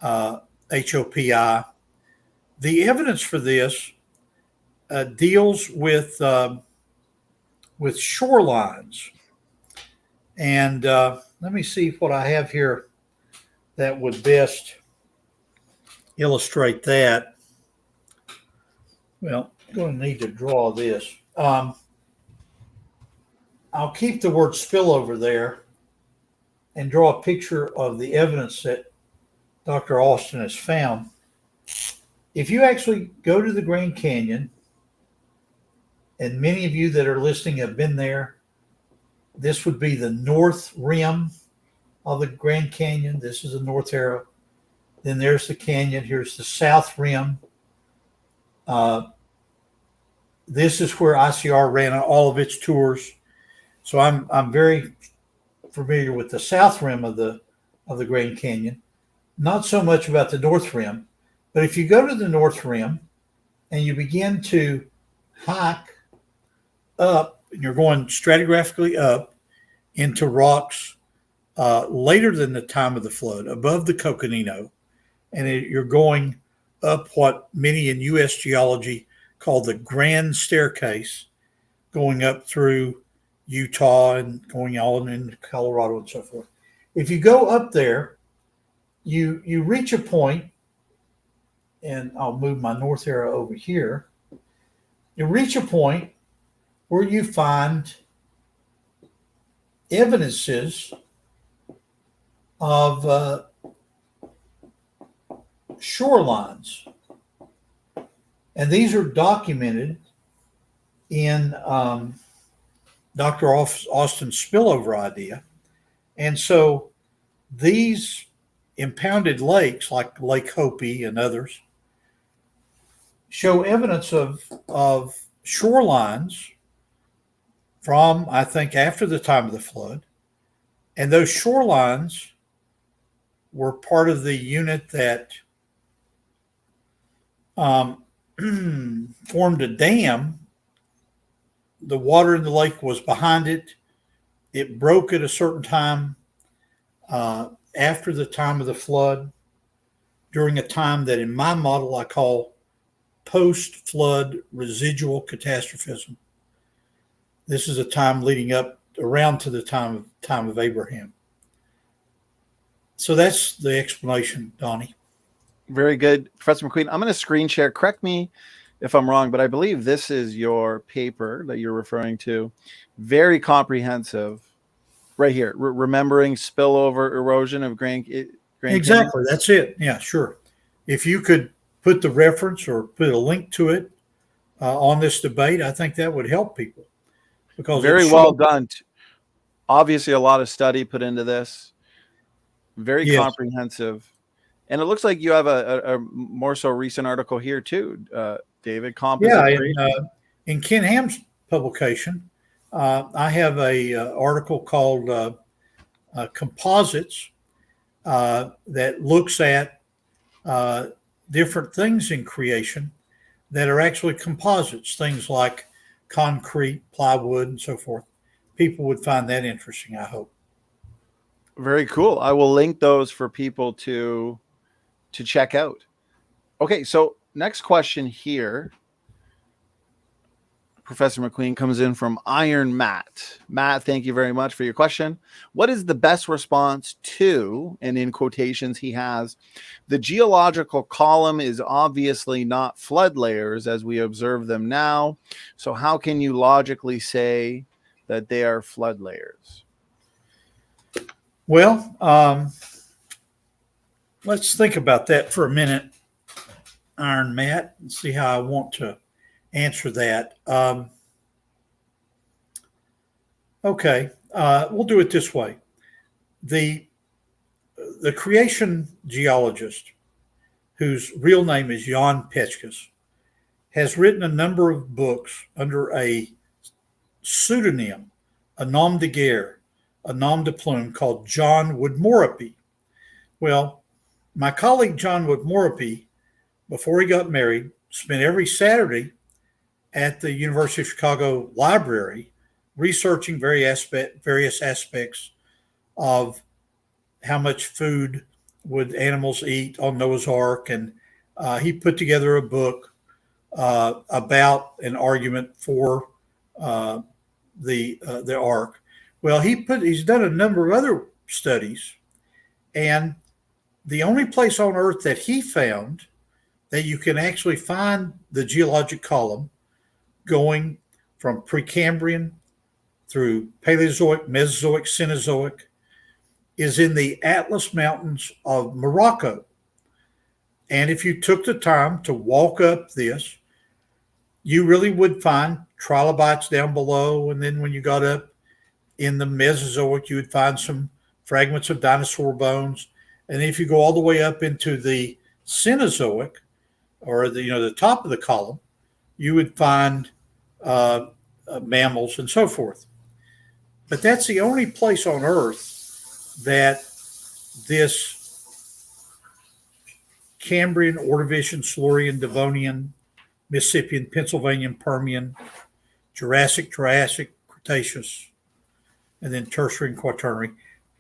HOPI. The evidence for this deals with shorelines. And let me see what I have here that would best illustrate that. Well, I'm going to need to draw this. I'll keep the word spillover there and draw a picture of the evidence that Dr. Austin has found. If you actually go to the Grand Canyon, and many of you that are listening have been there, this would be the north rim of the Grand Canyon. This is the north arrow. Then there's the canyon. Here's the south rim. This is where ICR ran all of its tours. So I'm very familiar with the south rim of the Grand Canyon. Not so much about the north rim, but if you go to the north rim and you begin to hike up, and you're going stratigraphically up into rocks later than the time of the flood, above the Coconino, and you're going up what many in U.S. geology call the Grand Staircase, going up through Utah and going all into Colorado and so forth. If you go up there, you reach a point, and I'll move my north arrow over here. You reach a point where you find evidences of shorelines. And these are documented in Dr. Austin's spillover idea. And so these impounded lakes, like Lake Hopi and others, show evidence of shorelines from, I think, after the time of the flood. And those shorelines were part of the unit that formed a dam. The water in the lake was behind it. It broke at a certain time after the time of the flood, during a time that in my model I call post-flood residual catastrophism. This is a time leading up around to the time of Abraham. So that's the explanation, Donny. Very good, Professor McQueen. I'm going to screen share. Correct me if I'm wrong, but I believe this is your paper that you're referring to. Very comprehensive, right here. Remembering spillover erosion of Grand Exactly. Canyon. That's it. Yeah, sure. If you could put the reference or put a link to it on this debate, I think that would help people. Because very well done. Obviously, a lot of study put into this. Very Yes. comprehensive. And it looks like you have a more so recent article here too, David. Composite creation. In Ken Ham's publication, I have a article called Composites that looks at different things in creation that are actually composites, things like concrete, plywood, and so forth. People would find that interesting, I hope. Very cool. I will link those for people to check out. Okay, so next question here. Professor McQueen comes in from Iron Matt. Matt, thank you very much for your question. What is the best response to, and in quotations he has, the geological column is obviously not flood layers as we observe them now. So how can you logically say that they are flood layers? Well, let's think about that for a minute, Iron Matt, and see how I want to answer that. Okay, we'll do it this way. The creation geologist, whose real name is Jan Petschkes, has written a number of books under a pseudonym, a nom de guerre, a nom de plume, called John Woodmorappy. Well, my colleague John Woodmorappy, before he got married, spent every Saturday at the University of Chicago Library researching various aspects of how much food would animals eat on Noah's Ark, and he put together a book about an argument for the Ark. Well, he's done a number of other studies, and the only place on Earth that he found that you can actually find the geologic column going from Precambrian through Paleozoic, Mesozoic, Cenozoic is in the Atlas Mountains of Morocco. And if you took the time to walk up this, you really would find trilobites down below. And then when you got up in the Mesozoic, you would find some fragments of dinosaur bones. And if you go all the way up into the Cenozoic, or the top of the column, you would find mammals and so forth. But that's the only place on Earth that this Cambrian, Ordovician, Silurian, Devonian, Mississippian, Pennsylvanian, Permian, Jurassic, Cretaceous, and then Tertiary and Quaternary.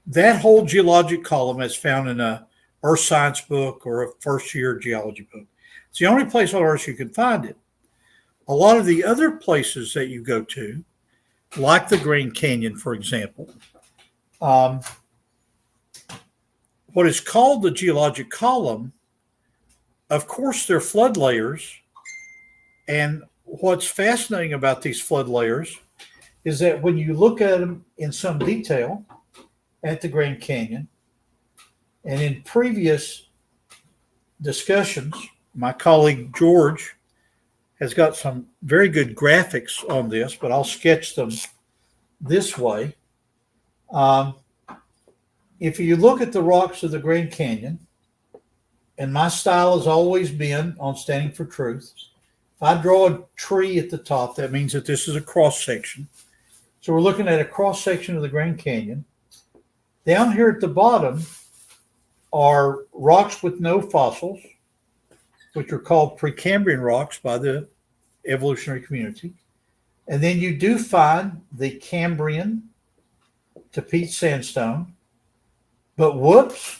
That whole geologic column is found in a earth science book or a first-year geology book. It's the only place on Earth you can find it. A lot of the other places that you go to, like the Grand Canyon, for example, what is called the geologic column, of course, they're flood layers. And what's fascinating about these flood layers is that when you look at them in some detail at the Grand Canyon, and in previous discussions, my colleague George has got some very good graphics on this, but I'll sketch them this way. If you look at the rocks of the Grand Canyon, and my style has always been on Standing for Truth, if I draw a tree at the top, that means that this is a cross section. So we're looking at a cross section of the Grand Canyon. Down here at the bottom are rocks with no fossils, which are called Precambrian rocks by the evolutionary community. And then you do find the Cambrian to peat sandstone. But whoops,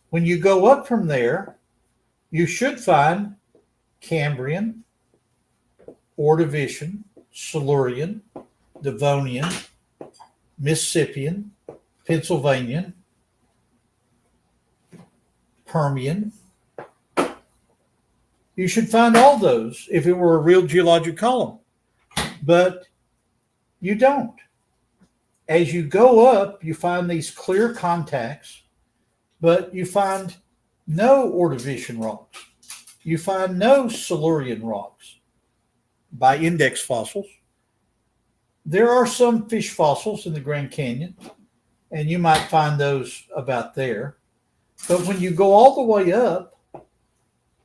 when you go up from there, you should find Cambrian, Ordovician, Silurian, Devonian, Mississippian, Pennsylvanian, Permian. You should find all those if it were a real geologic column, but you don't. As you go up, you find these clear contacts, but you find no Ordovician rocks. You find no Silurian rocks by index fossils. There are some fish fossils in the Grand Canyon, and you might find those about there. But when you go all the way up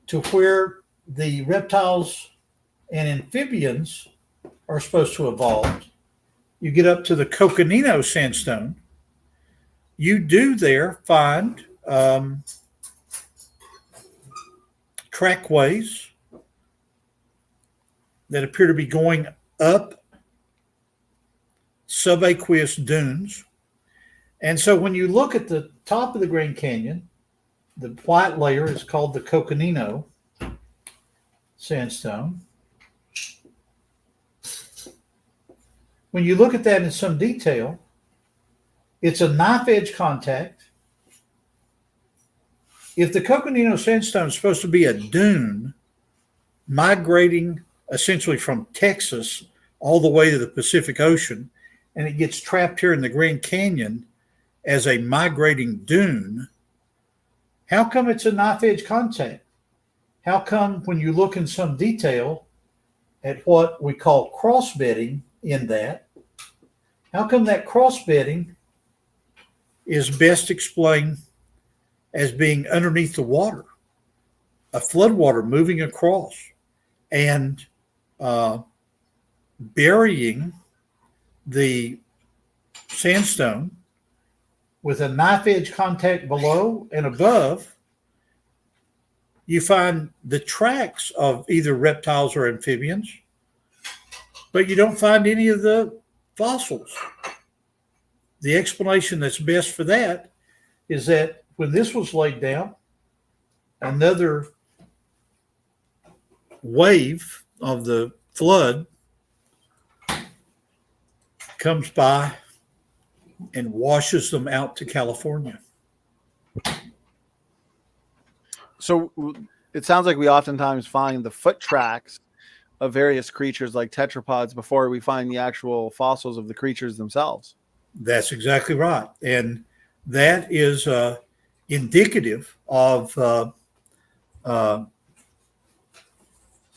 to where the reptiles and amphibians are supposed to evolve, you get up to the Coconino sandstone. You do there find trackways that appear to be going up subaqueous dunes. And so when you look at the top of the Grand Canyon, the white layer is called the Coconino sandstone. When you look at that in some detail, it's a knife edge contact. If the Coconino sandstone is supposed to be a dune migrating essentially from Texas all the way to the Pacific Ocean, and it gets trapped here in the Grand Canyon as a migrating dune, how come it's a knife edge contact? How come when you look in some detail at what we call cross-bedding in that, how come that cross-bedding is best explained as being underneath the water, a floodwater moving across and burying the sandstone with a knife edge contact below and above? You find the tracks of either reptiles or amphibians, but you don't find any of the fossils. The explanation that's best for that is that when this was laid down, another wave of the flood comes by and washes them out to California. So it sounds like we oftentimes find the foot tracks of various creatures like tetrapods before we find the actual fossils of the creatures themselves. That's exactly right. And that is indicative of a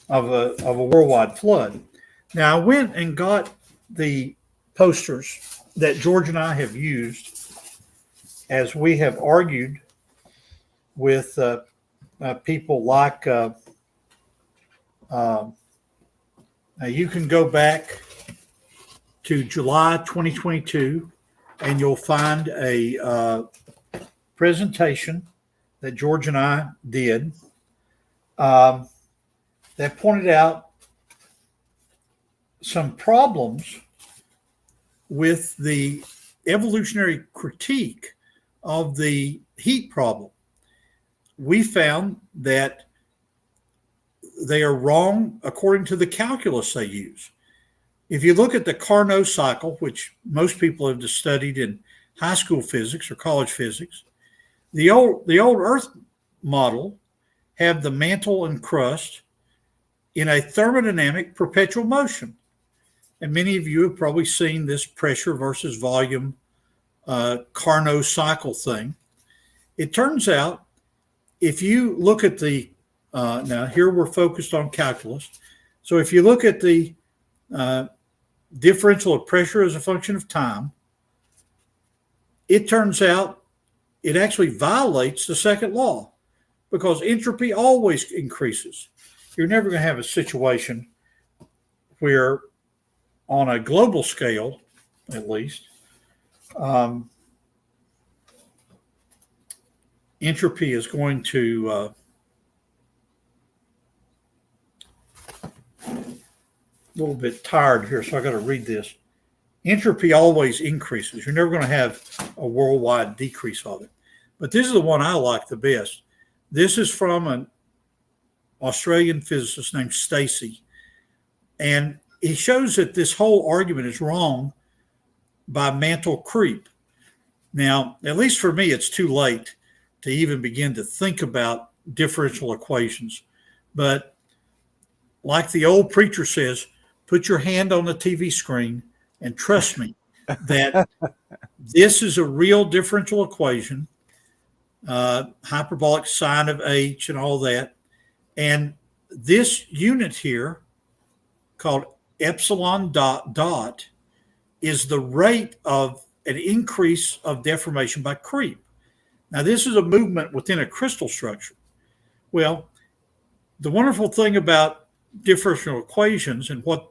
worldwide flood. Now, I went and got the posters that George and I have used as we have argued with people like, now you can go back to July 2022 and you'll find a presentation that George and I did that pointed out some problems with the evolutionary critique of the heat problem. We found that they are wrong according to the calculus they use. If you look at the Carnot cycle, which most people have studied in high school physics or college physics, the old Earth model have the mantle and crust in a thermodynamic perpetual motion. And many of you have probably seen this pressure versus volume Carnot cycle thing. It turns out, if you look at the, now here we're focused on calculus. So if you look at the differential of pressure as a function of time, it turns out it actually violates the second law because entropy always increases. You're never going to have a situation where, on a global scale, at least, entropy is going to a little bit tired here, so I got to read this. Entropy always increases. You're never going to have a worldwide decrease of it. But this is the one I like the best. This is from an Australian physicist named Stacy. And he shows that this whole argument is wrong by mantle creep. Now, at least for me, it's too late to even begin to think about differential equations. But like the old preacher says, put your hand on the TV screen and trust me that this is a real differential equation, hyperbolic sine of h and all that. And this unit here called epsilon dot is the rate of an increase of deformation by creep. Now, this is a movement within a crystal structure. Well, the wonderful thing about differential equations and what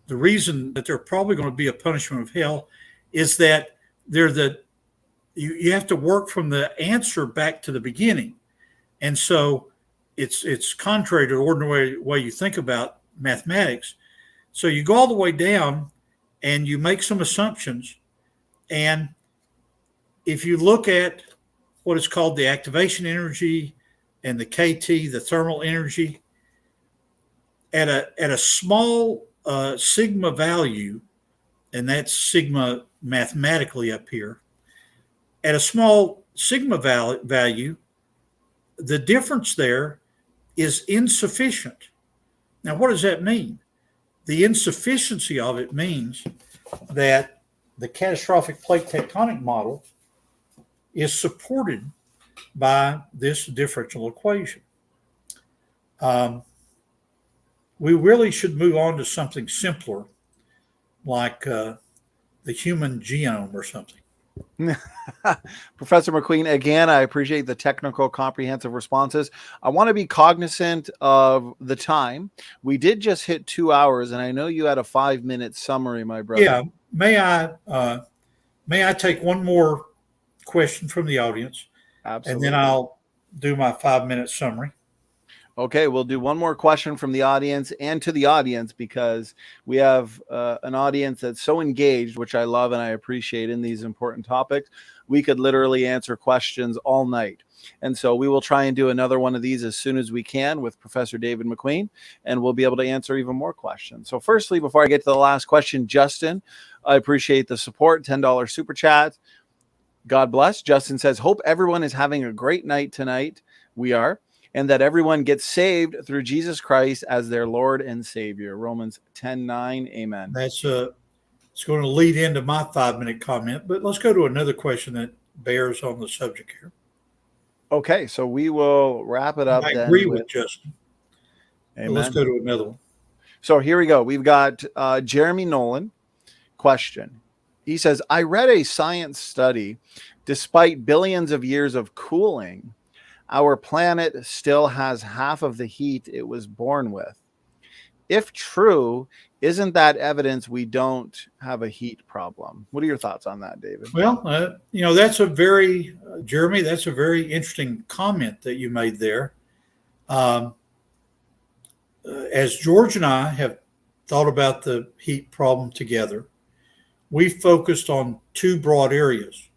the reason that they're probably going to be a punishment of hell is that you have to work from the answer back to the beginning. And so it's contrary to the ordinary way you think about mathematics. So you go all the way down and you make some assumptions. And if you look at what is called the activation energy and the KT, the thermal energy, at a small sigma value, and that's sigma mathematically up here, at a small sigma value, the difference there is insufficient. Now, what does that mean? The insufficiency of it means that the catastrophic plate tectonic model is supported by this differential equation. We really should move on to something simpler, like the human genome or something. Professor McQueen, again, I appreciate the technical, comprehensive responses. I want to be cognizant of the time. We did just hit 2 hours, and I know you had a 5-minute summary, my brother. Yeah. May I take one more question from the audience? Absolutely. And then I'll do my 5-minute summary. Okay, we'll do one more question from the audience and to the audience, because we have an audience that's so engaged, which I love and I appreciate in these important topics. We could literally answer questions all night. And so we will try and do another one of these as soon as we can with Professor David McQueen, and we'll be able to answer even more questions. So firstly, before I get to the last question, Justin, I appreciate the support, $10 super chat. God bless. Justin says, hope everyone is having a great night tonight. We are. And that everyone gets saved through Jesus Christ as their Lord and Savior. Romans 10:9. Amen. It's going to lead into my 5-minute comment, but let's go to another question that bears on the subject here. Okay, so we will wrap it up. I agree with Justin. Amen. Let's go to another one. So here we go. We've got Jeremy Nolan. Question. He says, I read a science study. Despite billions of years of cooling, our planet still has half of the heat it was born with. If true, isn't that evidence we don't have a heat problem? What are your thoughts on that, David? Well, Jeremy, that's a very interesting comment that you made there. As George and I have thought about the heat problem together, we focused on two broad areas.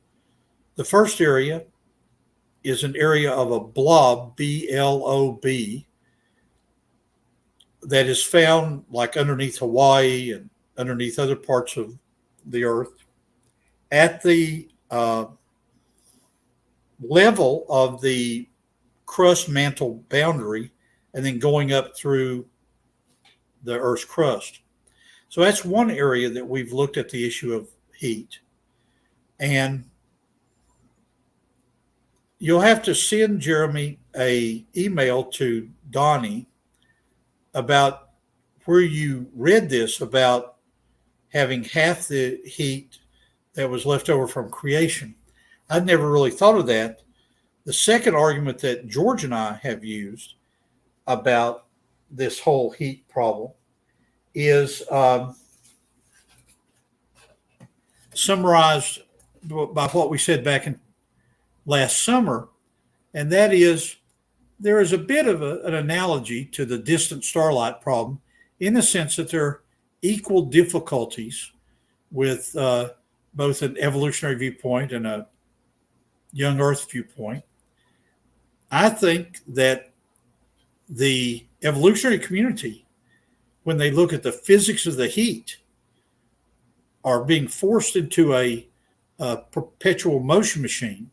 The first area is an area of a blob, B-L-O-B, that is found like underneath Hawaii and underneath other parts of the earth at the level of the crust mantle boundary and then going up through the Earth's crust. So that's one area that we've looked at the issue of heat. And you'll have to send Jeremy an email to Donny about where you read this about having half the heat that was left over from creation. I'd never really thought of that. The second argument that George and I have used about this whole heat problem is summarized by what we said back in last summer, and that is there is a bit of an analogy to the distant starlight problem in the sense that there are equal difficulties with both an evolutionary viewpoint and a young Earth viewpoint. I think that the evolutionary community, when they look at the physics of the heat, are being forced into a perpetual motion machine.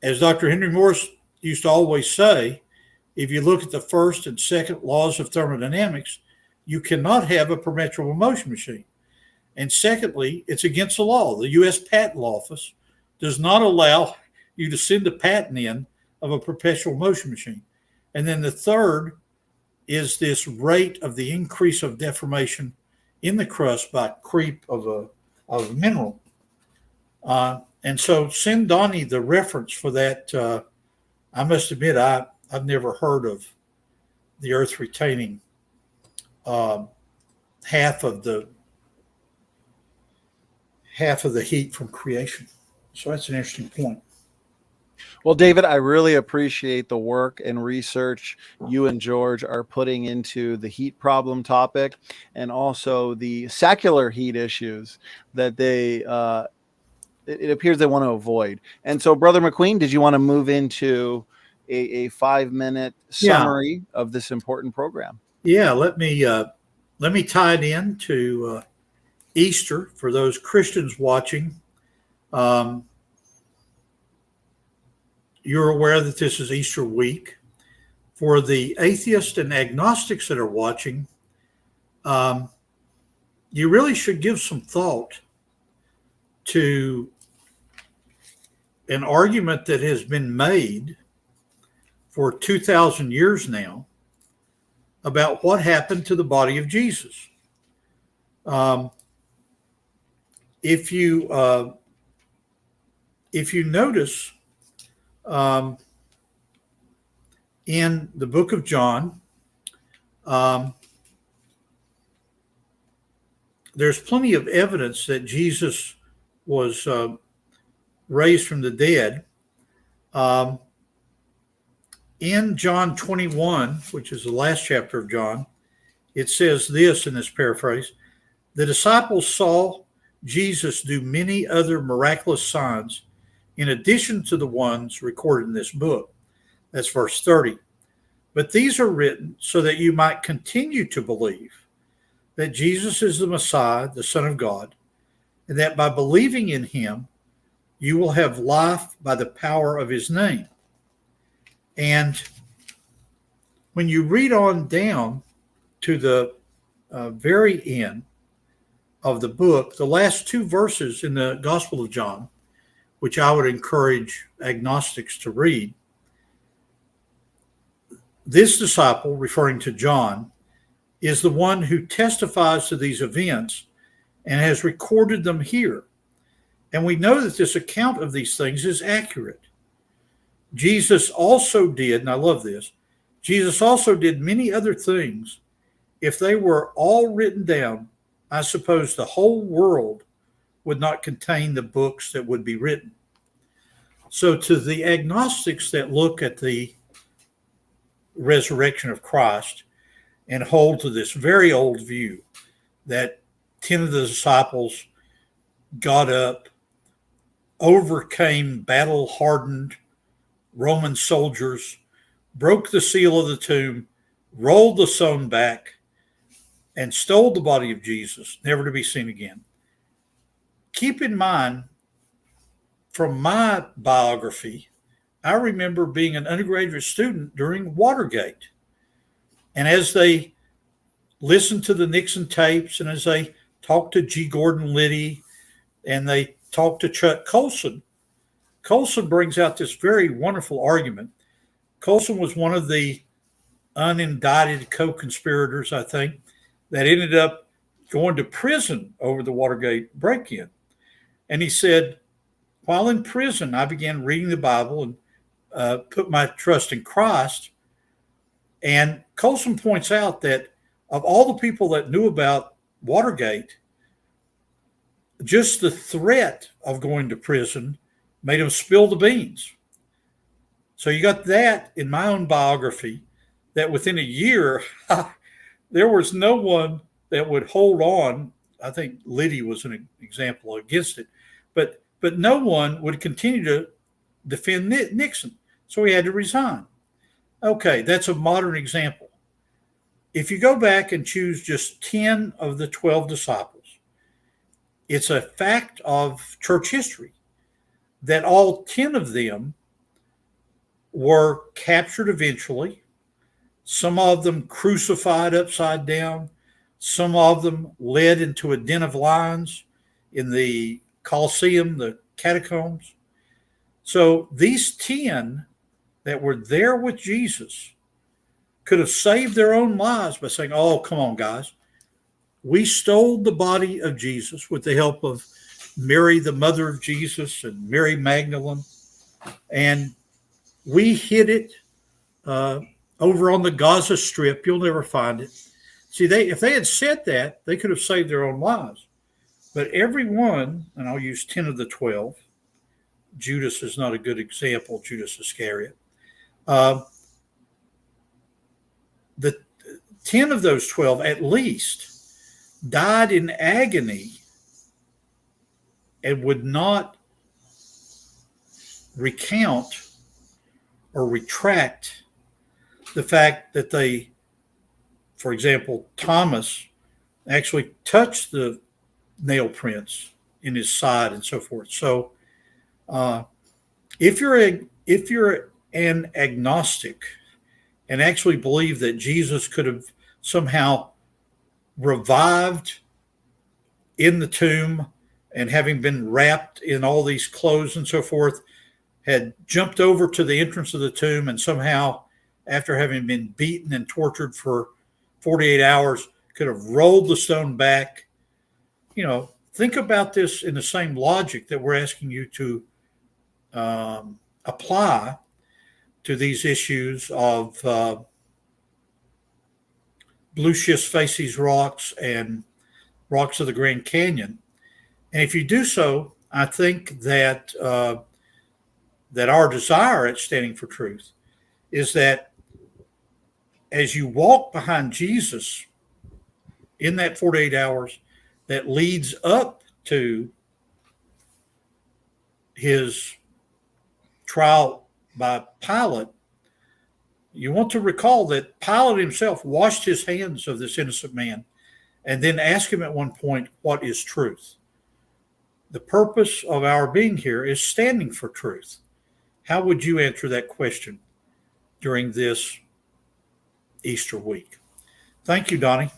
As Dr. Henry Morris used to always say, if you look at the first and second laws of thermodynamics, you cannot have a perpetual motion machine. And secondly, it's against the law. The U.S. Patent Office does not allow you to send a patent in of a perpetual motion machine. And then the third is this rate of the increase of deformation in the crust by creep of a mineral. And so send Donny the reference for that. I must admit, I've never heard of the Earth retaining half of the heat from creation. So that's an interesting point. Well, David, I really appreciate the work and research you and George are putting into the heat problem topic, and also the secular heat issues that it appears they want to avoid. And so, Brother McQueen, did you want to move into a 5-minute summary of this important program? Yeah, let me tie it in to Easter for those Christians watching. You're aware that this is Easter week. For the atheists and agnostics that are watching, you really should give some thought to an argument that has been made for 2,000 years now about what happened to the body of Jesus. If you notice, in the book of John, there's plenty of evidence that Jesus was raised from the dead. In John 21, which is the last chapter of John, it says this in this paraphrase: the disciples saw Jesus do many other miraculous signs in addition to the ones recorded in this book. That's verse 30. But these are written so that you might continue to believe that Jesus is the Messiah, the Son of God, and that by believing in him, you will have life by the power of his name. And when you read on down to the very end of the book, the last two verses in the Gospel of John, which I would encourage agnostics to read, this disciple, referring to John, is the one who testifies to these events and has recorded them here. And we know that this account of these things is accurate. Jesus also did, and I love this, Jesus also did many other things. If they were all written down, I suppose the whole world would not contain the books that would be written. So to the agnostics that look at the resurrection of Christ and hold to this very old view that 10 of the disciples got up, overcame battle-hardened Roman soldiers, broke the seal of the tomb, rolled the stone back, and stole the body of Jesus, never to be seen again. Keep in mind, from my biography, I remember being an undergraduate student during Watergate. And as they listened to the Nixon tapes and as they talked to G. Gordon Liddy and they talked to Chuck Colson, Colson brings out this very wonderful argument. Colson was one of the unindicted co-conspirators, I think, that ended up going to prison over the Watergate break-in. And he said, while in prison, I began reading the Bible and put my trust in Christ. And Colson points out that of all the people that knew about Watergate, just the threat of going to prison made him spill the beans. So you got that in my own biography, that within a year, there was no one that would hold on. I think Liddy was an example against it, but no one would continue to defend Nixon. So he had to resign. Okay, that's a modern example. If you go back and choose just 10 of the 12 disciples, it's a fact of church history that all 10 of them were captured eventually. Some of them crucified upside down. Some of them led into a den of lions in the Colosseum, the catacombs. So these 10 that were there with Jesus could have saved their own lives by saying, oh, come on, guys. we stole the body of Jesus with the help of Mary, the mother of Jesus, and Mary Magdalene, and we hid it over on the Gaza Strip. You'll never find it. See, if they had said that, they could have saved their own lives. But every one, and I'll use 10 of the 12, Judas is not a good example, Judas Iscariot. The 10 of those 12 at least died in agony and would not recount or retract the fact that they, for example, Thomas actually touched the nail prints in his side and so forth. So if you're an agnostic and actually believe that Jesus could have somehow revived in the tomb and having been wrapped in all these clothes and so forth, had jumped over to the entrance of the tomb and somehow, after having been beaten and tortured for 48 hours, could have rolled the stone back. Think about this in the same logic that we're asking you to apply to these issues of blue schist facies rocks and rocks of the Grand Canyon. And if you do so, I think that that our desire at Standing for Truth is that as you walk behind Jesus in that 48 hours that leads up to his trial by Pilate, you want to recall that Pilate himself washed his hands of this innocent man and then asked him at one point, what is truth? The purpose of our being here is standing for truth. How would you answer that question during this Easter week? Thank you, Donny.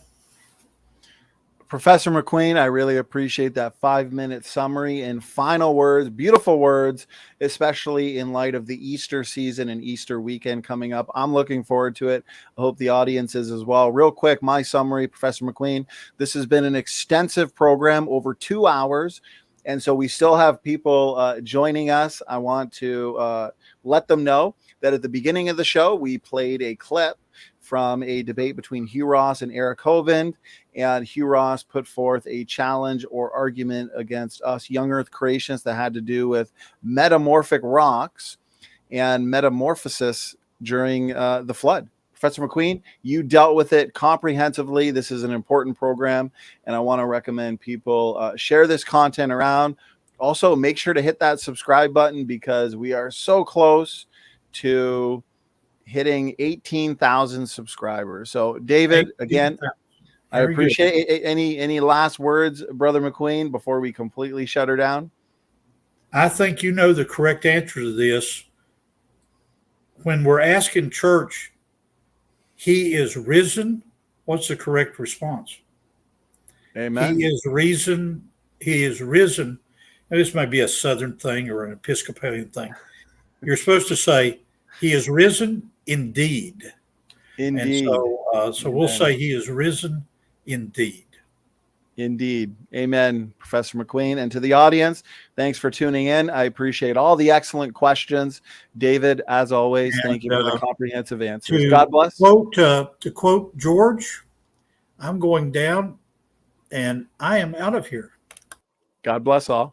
Professor McQueen, I really appreciate that 5-minute summary and final words, beautiful words, especially in light of the Easter season and Easter weekend coming up. I'm looking forward to it. I hope the audience is as well. Real quick, my summary, Professor McQueen, this has been an extensive program, over 2 hours. And so we still have people joining us. I want to let them know that at the beginning of the show, we played a clip from a debate between Hugh Ross and Eric Hovind, and Hugh Ross put forth a challenge or argument against us young Earth creationists that had to do with metamorphic rocks and metamorphosis during the flood. Professor McQueen, you dealt with it comprehensively. This is an important program, and I want to recommend people share this content around. Also, make sure to hit that subscribe button because we are so close to hitting 18,000 subscribers. So, David, again, I appreciate it. Any last words, Brother McQueen, before we completely shut her down? I think you know the correct answer to this. When we're asking church, he is risen, what's the correct response? Amen. He is risen. He is risen. Now, this might be a Southern thing or an Episcopalian thing. You're supposed to say, he is risen indeed. Indeed. And so we'll say he is risen indeed. Indeed. Amen, Professor McQueen. And to the audience, thanks for tuning in. I appreciate all the excellent questions. David, as always, thank you for the comprehensive answers. God bless. To quote George, I'm going down and I am out of here. God bless all.